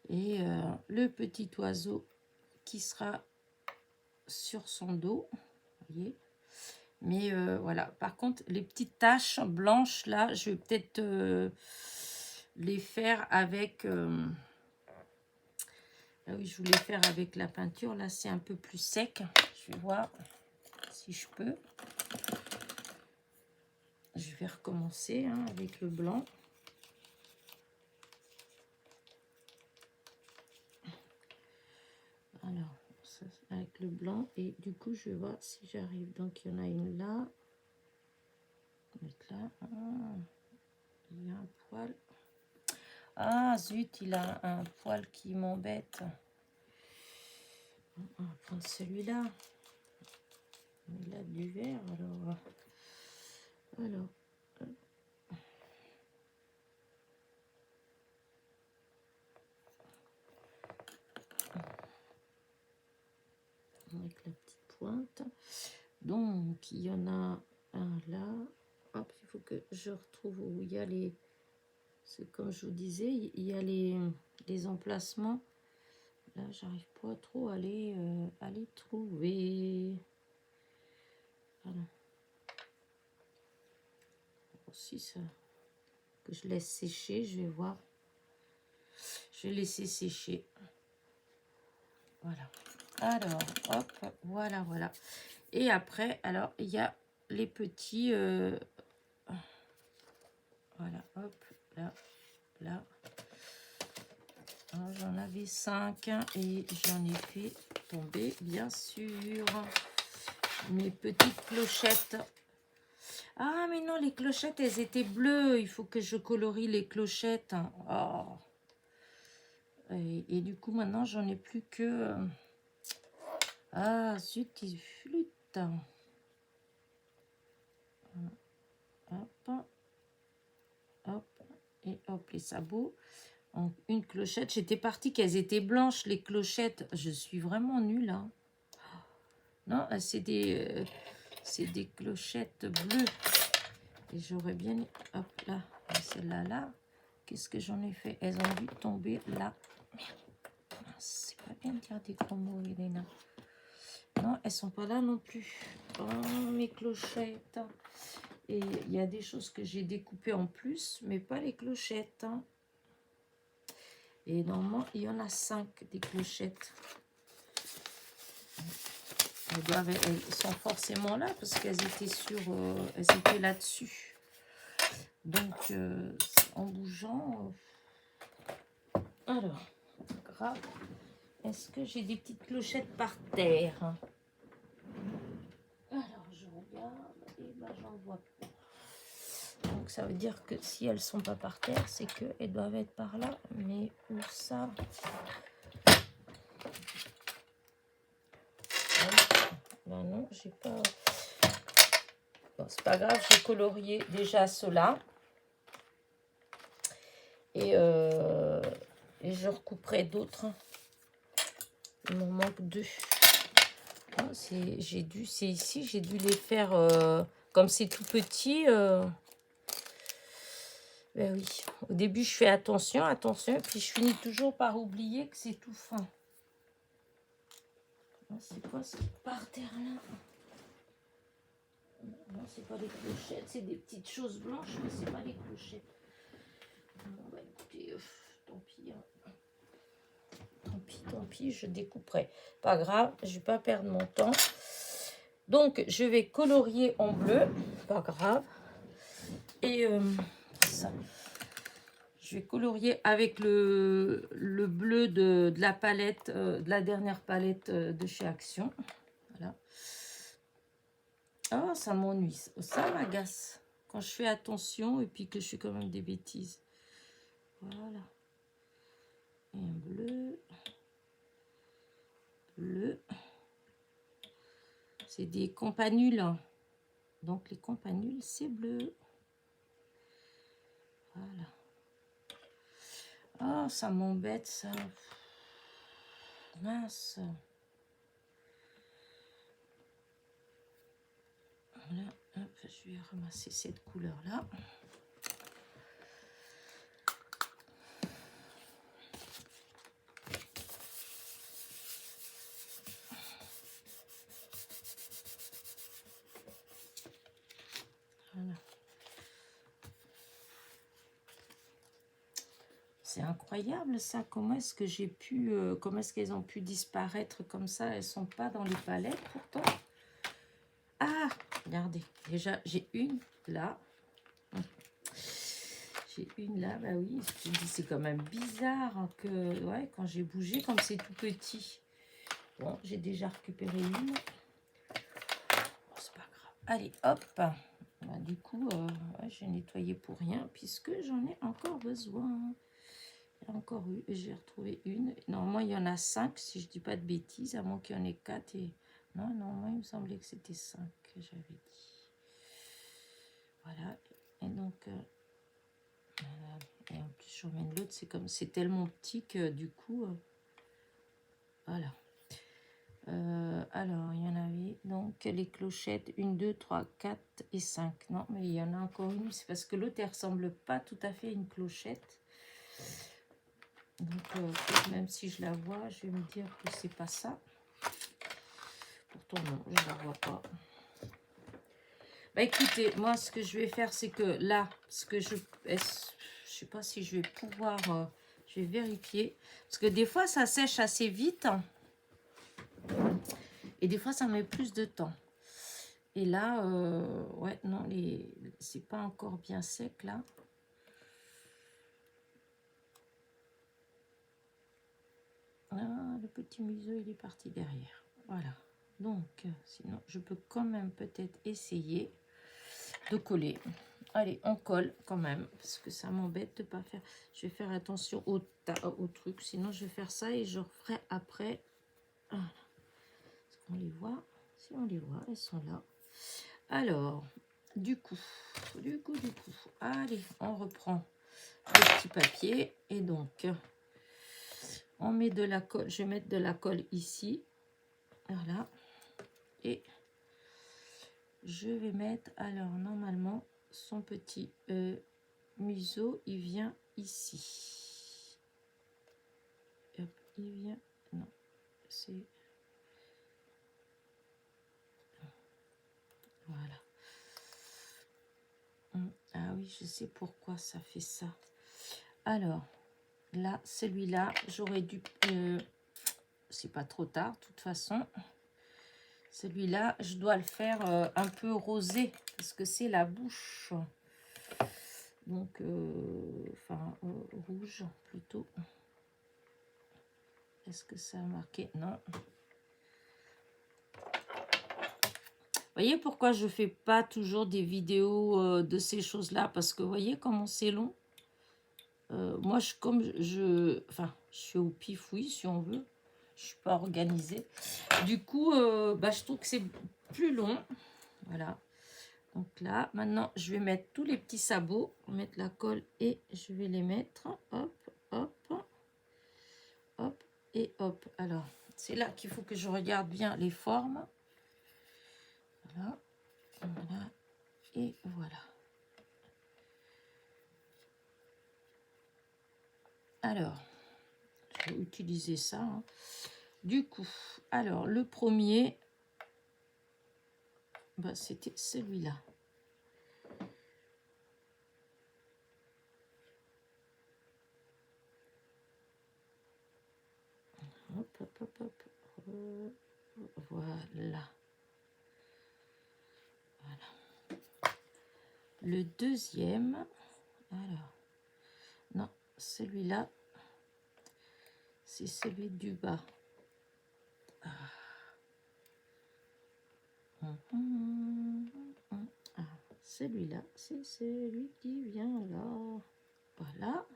Et le petit oiseau qui sera sur son dos, vous voyez. Mais voilà, par contre, les petites taches blanches, là, je vais peut-être les faire avec... ah oui, je voulais faire avec la peinture. Là, c'est un peu plus sec. Je vais voir si je peux. Je vais recommencer hein, avec le blanc. Alors, ça, avec le blanc. Et du coup, je vais voir si j'arrive. Donc, il y en a une là. Mettre là. Ah, il y a un poil. Ah, zut, il a un poil qui m'embête. On va prendre celui-là. Il a du vert, alors... avec la petite pointe. Donc, il y en a un là. Hop, il faut que je retrouve où il y a les... C'est comme je vous disais, il y a les emplacements. Là, j'arrive pas trop à les trouver. Voilà. Aussi, ça... Que je laisse sécher, je vais voir. Je vais laisser sécher. Voilà. Alors, hop, voilà, voilà. Et après, alors, il y a les petits... voilà, hop, là, là. J'en avais 5 et j'en ai fait tomber, bien sûr, mes petites clochettes. Ah, mais non, les clochettes, elles étaient bleues. Il faut que je colorie les clochettes. Oh. Et du coup, maintenant, j'en ai plus que... Ah, zut, il flûte. Hop. Hop. Et les sabots. En une clochette. J'étais partie qu'elles étaient blanches, les clochettes. Je suis vraiment nulle. Hein. Non, c'est des clochettes bleues. Et j'aurais bien... Hop, là. Celle-là, là. Qu'est-ce que j'en ai fait? Elles ont dû tomber là. Merde. C'est pas bien de dire des gros mots, Elena. Non, elles sont pas là non plus. Oh, mes clochettes. Et il y a des choses que j'ai découpées en plus, mais pas les clochettes. Hein. Et normalement, il y en a 5 des clochettes. Elles sont forcément là parce qu'elles étaient elles étaient là-dessus. Donc, en bougeant... alors, grave. Est-ce que j'ai des petites clochettes par terre? Alors, je regarde et ben, j'en vois pas. Donc, ça veut dire que si elles sont pas par terre, c'est qu'elles doivent être par là. Mais où ça? Ben non, j'ai pas... Bon, c'est pas grave, j'ai colorié déjà ceux-là. Et je recouperai d'autres. Il m'en manque 2. C'est ici, j'ai dû les faire comme c'est tout petit. Ben oui, au début je fais attention, puis je finis toujours par oublier que c'est tout fin. C'est quoi ce par terre là? Non, c'est pas les clochettes, c'est des petites choses blanches, mais c'est pas les clochettes. Bon, bah écoutez, tant pis. Hein. Tant pis, je découperai. Pas grave, je vais pas perdre mon temps. Donc, je vais colorier en bleu, pas grave. Et ça, je vais colorier avec le bleu de la palette, de la dernière palette de chez Action. Voilà. Ah, ça m'ennuie. Ça m'agace quand je fais attention et puis que je fais quand même des bêtises. Voilà. Et un bleu. Bleu. C'est des campanules. Hein. Donc, les campanules, c'est bleu. Voilà. Ah, ça m'embête, ça. Mince. Voilà, hop, je vais ramasser cette couleur-là. Voilà. C'est incroyable ça, comment est-ce que j'ai pu, comment est-ce qu'elles ont pu disparaître comme ça, elles sont pas dans les palettes pourtant. Ah, regardez, déjà j'ai une là. J'ai une là, bah oui, je me dis c'est quand même bizarre hein, que, ouais, quand j'ai bougé, comme c'est tout petit. Bon, j'ai déjà récupéré une. Bon, c'est pas grave. Allez, hop. Bah, du coup, ouais, j'ai nettoyé pour rien puisque j'en ai encore besoin. Il y a encore eu, j'ai retrouvé une. Normalement, il y en a 5, si je dis pas de bêtises, à moins qu'il y en ait 4. Et... non, normalement, il me semblait que c'était 5 que j'avais dit. Voilà. Et donc, voilà. Et en plus, je remène l'autre. C'est comme, c'est tellement petit que du coup, voilà. Alors, il y en avait donc les clochettes 1, 2, 3, 4 et 5. Non, mais il y en a encore une. C'est parce que l'autre, elle ressemble pas tout à fait à une clochette. Donc, même si je la vois, je vais me dire que c'est pas ça. Pourtant, non, je la vois pas. Bah écoutez, moi, ce que je vais faire, c'est que là, ce que je sais pas si je vais pouvoir, je vais vérifier. Parce que des fois, ça sèche assez vite. Et des fois, ça met plus de temps. Et là, ouais, non, c'est pas encore bien sec, là. Ah, le petit museau, il est parti derrière. Voilà. Donc, sinon, je peux quand même peut-être essayer de coller. Allez, on colle quand même, parce que ça m'embête de pas faire. Je vais faire attention au truc, sinon je vais faire ça et je referai après. Voilà. Est-ce qu'on les voit? Si on les voit, elles sont là. Alors, du coup, allez, on reprend. le petit papier. Et donc, on met de la colle. Je vais mettre de la colle ici. Voilà. Et je vais mettre, alors normalement, son petit museau, il vient ici. Hop, il vient, non, c'est, voilà. Ah oui, je sais pourquoi ça fait ça. Alors, là, celui-là, j'aurais dû, c'est pas trop tard, de toute façon. Celui-là, je dois le faire un peu rosé, parce que c'est la bouche. Donc, enfin, rouge plutôt. Est-ce que ça a marqué? Non. Vous voyez pourquoi je fais pas toujours des vidéos de ces choses-là? Parce que vous voyez comment c'est long. Moi, enfin, je suis au pif, oui, si on veut. Je suis pas organisée. Du coup, bah, je trouve que c'est plus long. Voilà. Donc là, maintenant, je vais mettre tous les petits sabots. Mettre la colle et je vais les mettre. Hop, hop, hop et hop. Alors, c'est là qu'il faut que je regarde bien les formes. Voilà, voilà et voilà. Alors, je vais utiliser ça. Hein. Du coup, alors le premier, bah, c'était celui-là. Hop, hop, hop, hop. Voilà. Voilà. Le deuxième, alors, non, celui-là, c'est celui du bas. Ah. Ah, celui-là, c'est celui qui vient là. Voilà.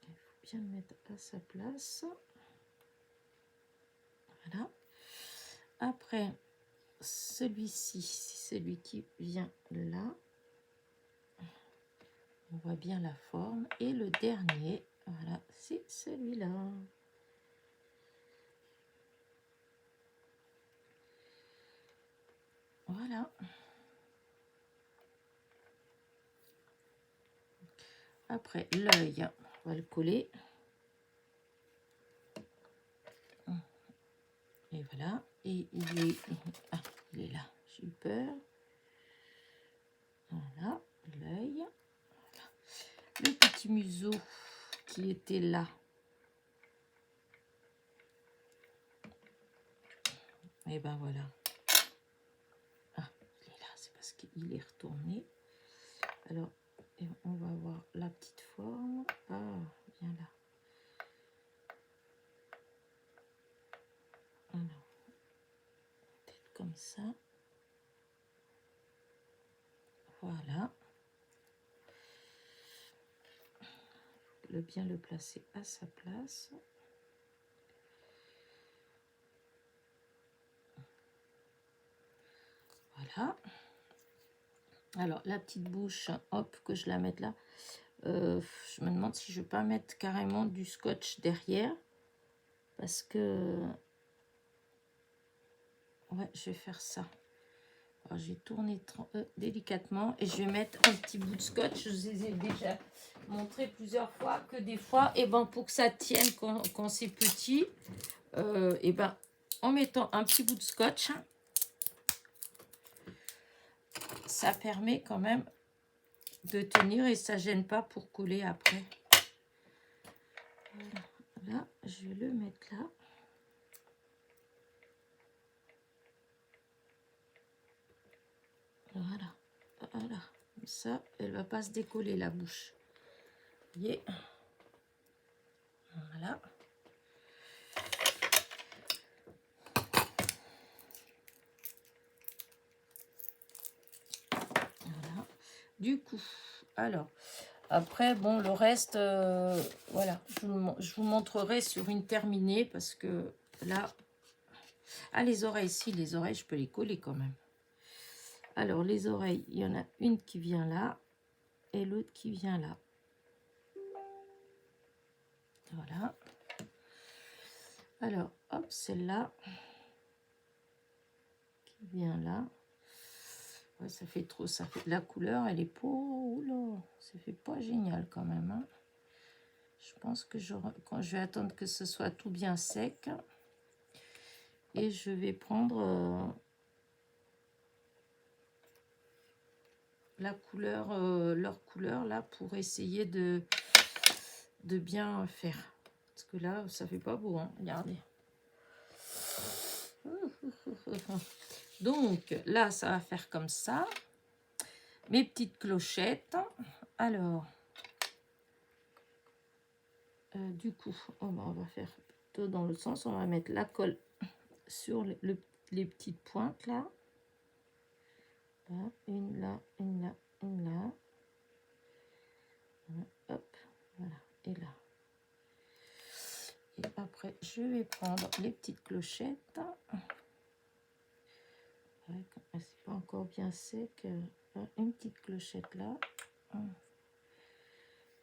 Il faut bien le mettre à sa place. Voilà. Après, celui-ci, c'est celui qui vient là. On voit bien la forme. Et le dernier, voilà, c'est celui-là. Voilà. Après, l'œil, on va le coller. Et voilà. Et il est là. J'ai eu peur. Voilà, l'œil. Voilà. Le petit museau qui était là. Et ben voilà. Ah, il est là, c'est parce qu'il est retourné. Alors, on va voir la petite forme. Ah, viens là. Alors, peut-être comme ça. Voilà. Bien le placer à sa place. Voilà. Alors, la petite bouche, hop, que je la mette là. Je me demande si je ne vais pas mettre carrément du scotch derrière. Parce que... Ouais, je vais faire ça. Alors, je vais tourner délicatement et je vais mettre un petit bout de scotch. Je vous ai déjà montré plusieurs fois que des fois, et ben, pour que ça tienne quand c'est petit, et ben, en mettant un petit bout de scotch, ça permet quand même de tenir et ça gêne pas pour coller après. Voilà. Là, je vais le mettre là. Voilà. Voilà. Comme ça, elle va pas se décoller la bouche. Vous voyez? Voilà. Voilà. Du coup, alors, après, bon, le reste, voilà, je vous montrerai sur une terminée parce que là, ah, les oreilles, si, les oreilles, je peux les coller quand même. Alors, les oreilles, il y en a une qui vient là. et l'autre qui vient là. Voilà. Alors, hop, celle-là qui vient là. Ouais, ça fait trop, ça fait la couleur, elle est pas, oula, ça fait pas génial quand même. Hein. Je pense que quand je vais attendre que ce soit tout bien sec et je vais prendre la couleur, leur couleur là pour essayer de bien faire. Parce que là, ça fait pas beau, hein, regardez. Donc là, ça va faire comme ça. Mes petites clochettes. Alors, du coup, on va faire plutôt dans le sens, on va mettre la colle sur les petites pointes là. Là, une là, une là, une là. Voilà, hop, voilà, et là. Et après, je vais prendre les petites clochettes. Ouais, c'est pas encore bien sec. Une petite clochette là.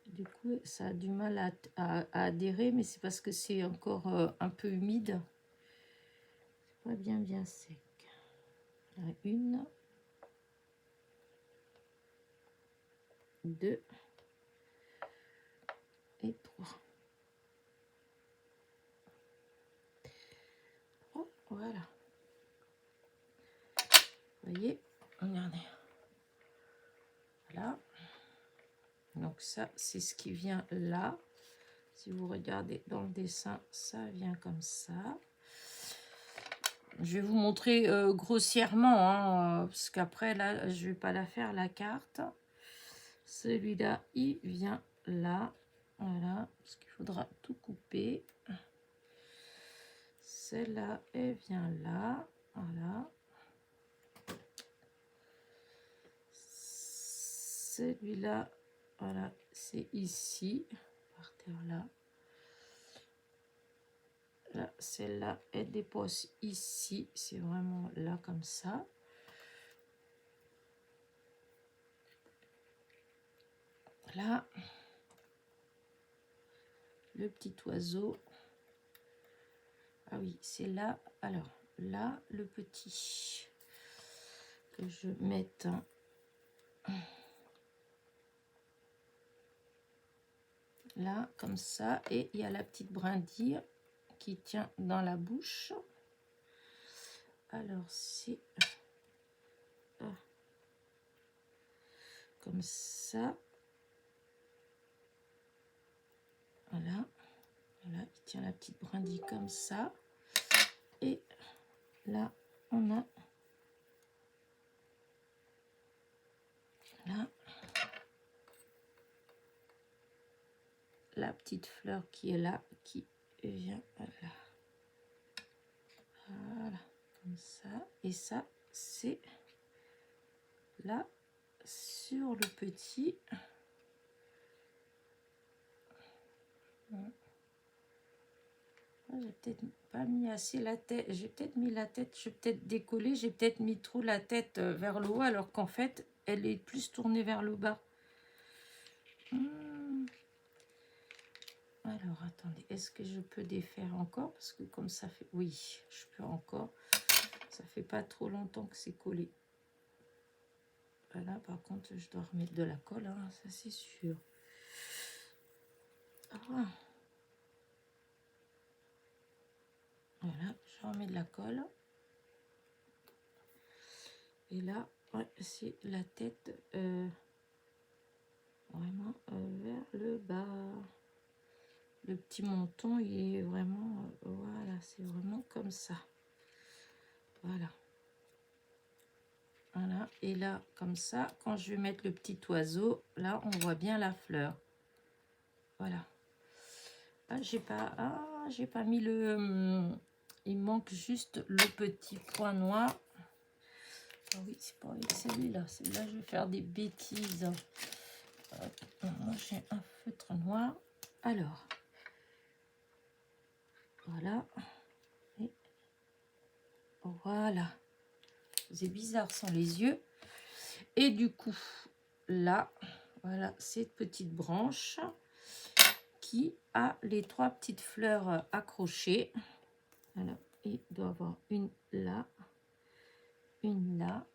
Du coup, ça a du mal à adhérer, mais c'est parce que c'est encore un peu humide. C'est pas bien sec. Là, une, deux et trois. Oh, voilà. Vous voyez, regardez. Voilà. Donc ça, c'est ce qui vient là. Si vous regardez dans le dessin, ça vient comme ça. Je vais vous montrer grossièrement, hein, parce qu'après, là, je vais pas la faire, la carte. Celui-là, il vient là. Voilà, parce qu'il faudra tout couper. Celle-là, elle vient là. Voilà. Celui-là, voilà, c'est ici. Par terre là. Là, celle-là, elle dépose ici. C'est vraiment là comme ça. Là, le petit oiseau. Ah oui, c'est là. Alors, là, le petit. Que je mette là, comme ça. Et il y a la petite brindille qui tient dans la bouche. Alors, c'est comme ça. Voilà. Voilà, il tient la petite brindille comme ça. Et là, on a là la petite fleur qui est là, qui vient là. Voilà, comme ça. Et ça, c'est là sur le petit. J'ai peut-être pas mis assez la tête. J'ai peut-être mis la tête, j'ai peut-être décollé, j'ai peut-être mis trop la tête vers le haut, alors qu'en fait, elle est plus tournée vers le bas. Alors, attendez, est-ce que je peux défaire encore? Parce que comme ça fait... Oui, je peux encore. Ça fait pas trop longtemps que c'est collé. Voilà, par contre, je dois remettre de la colle, hein, ça c'est sûr. Ah. Voilà, je remets de la colle. Et là, ouais, c'est la tête vraiment vers le bas. Le petit menton, il est vraiment... voilà, c'est vraiment comme ça. Voilà. Voilà, et là, comme ça, quand je vais mettre le petit oiseau, là, on voit bien la fleur. Voilà. Ah, j'ai pas mis le... il manque juste le petit point noir. Ah oui, c'est pas avec celui-là. Celui-là, je vais faire des bêtises. Moi, j'ai un feutre noir. Alors, voilà. Et voilà. C'est bizarre sans les yeux. Et du coup, là, voilà, cette petite branche qui a les 3 petites fleurs accrochées. Voilà, il doit y avoir une là, une là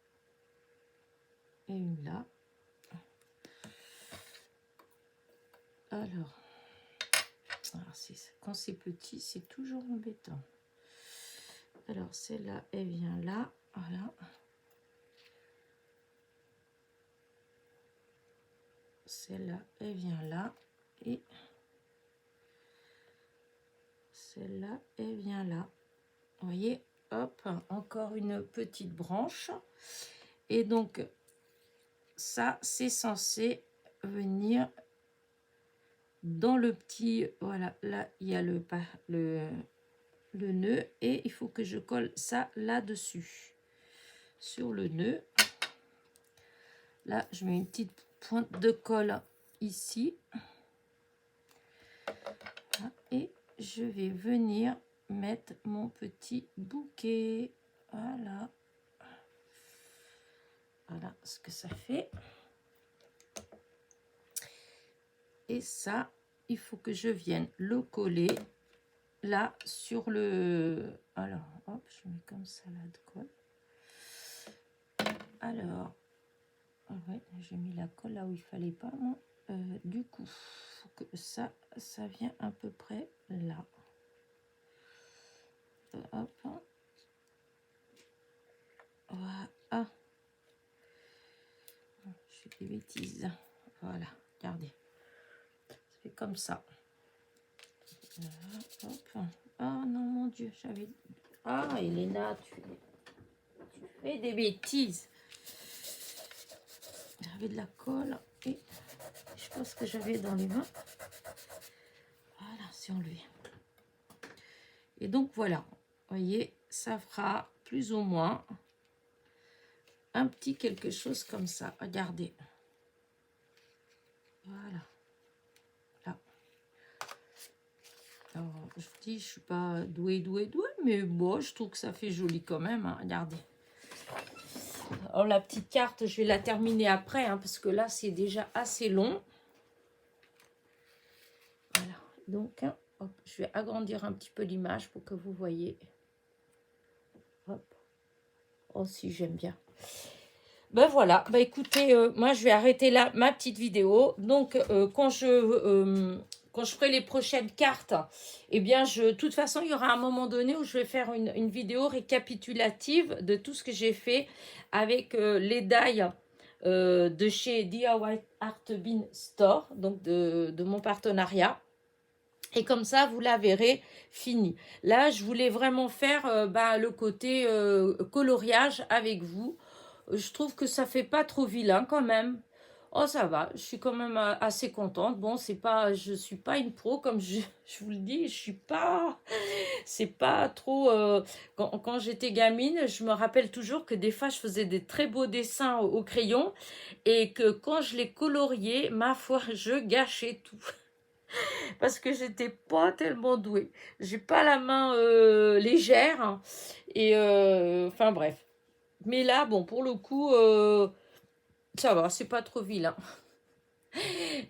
et une là. Alors quand c'est petit, c'est toujours embêtant. Alors, celle-là, elle vient là, voilà. Celle-là, elle vient là. Et celle-là, elle vient là. Vous voyez, hop, encore une petite branche. Et donc, ça, c'est censé venir dans le petit... Voilà, là, il y a le nœud. Et il faut que je colle ça là-dessus. Sur le nœud. Là, je mets une petite pointe de colle ici. Et je vais venir mettre mon petit bouquet. Voilà. Voilà ce que ça fait. Et ça, il faut que je vienne le coller là sur le... Alors, hop, je mets comme ça là de colle. Alors, ouais, j'ai mis la colle là où il fallait pas, moi. Du coup, faut que ça vient à peu près là. Hop. Voilà. Je fais des bêtises. Voilà, regardez. Ça fait comme ça. Voilà, hop. Oh non, mon Dieu, j'avais... Ah, Elena, tu fais des bêtises. J'avais de la colle et je sais pas ce que j'avais dans les mains. Voilà, c'est enlevé. Et donc, voilà. Vous voyez, ça fera plus ou moins un petit quelque chose comme ça. Regardez. Voilà. Là. Alors, je vous dis, je suis pas douée, mais bon, je trouve que ça fait joli quand même. Hein. Regardez. Alors, la petite carte, je vais la terminer après, hein, parce que là, c'est déjà assez long. Voilà. Donc, hop, je vais agrandir un petit peu l'image pour que vous voyez. Hop. Oh, si, j'aime bien. Ben voilà, ben écoutez, moi je vais arrêter là ma petite vidéo. Donc quand je ferai les prochaines cartes, eh bien de toute façon il y aura un moment donné où je vais faire une vidéo récapitulative de tout ce que j'ai fait avec les die de chez DIY Art Bin Store, donc de mon partenariat. Et comme ça, vous la verrez finie. Là, je voulais vraiment faire le côté coloriage avec vous. Je trouve que ça fait pas trop vilain quand même. Oh, ça va, je suis quand même assez contente. Bon, c'est pas, je suis pas une pro, comme je vous le dis, je suis pas, c'est pas trop... quand j'étais gamine, je me rappelle toujours que des fois, je faisais des très beaux dessins au crayon et que quand je les coloriais, ma foi, je gâchais tout. Parce que j'étais pas tellement douée. J'ai pas la main légère. Hein, et enfin bref. Mais là, bon, pour le coup, ça va, c'est pas trop vilain.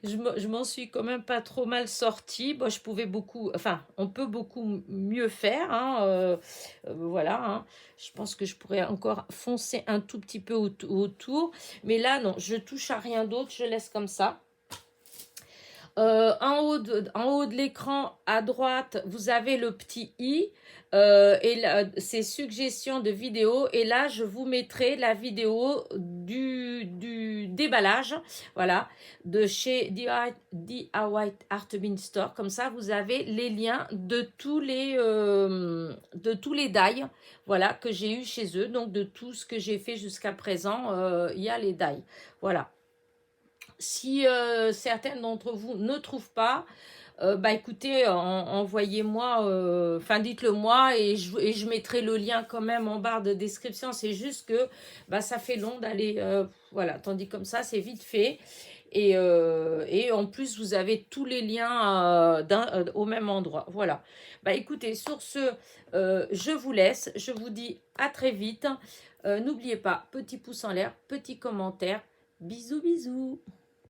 Je m'en suis quand même pas trop mal sortie. Bon, je pouvais beaucoup, enfin, on peut beaucoup mieux faire. Hein, voilà. Hein. Je pense que je pourrais encore foncer un tout petit peu autour. Mais là, non, je touche à rien d'autre. Je laisse comme ça. En haut de l'écran, à droite, vous avez le petit i et ces suggestions de vidéos. Et là, je vous mettrai la vidéo du déballage, voilà, de chez DIY Art Bin Store. Comme ça, vous avez les liens de tous les die, voilà, que j'ai eu chez eux. Donc, de tout ce que j'ai fait jusqu'à présent, il y a les die, voilà. Si certaines d'entre vous ne trouvent pas, écoutez, envoyez-moi, dites-le moi et je mettrai le lien quand même en barre de description. C'est juste que ça fait long d'aller, voilà, tandis comme ça, c'est vite fait. Et en plus, vous avez tous les liens au même endroit. Voilà. Écoutez, sur ce, je vous laisse. Je vous dis à très vite. N'oubliez pas, petit pouce en l'air, petit commentaire. Bisous, bisous.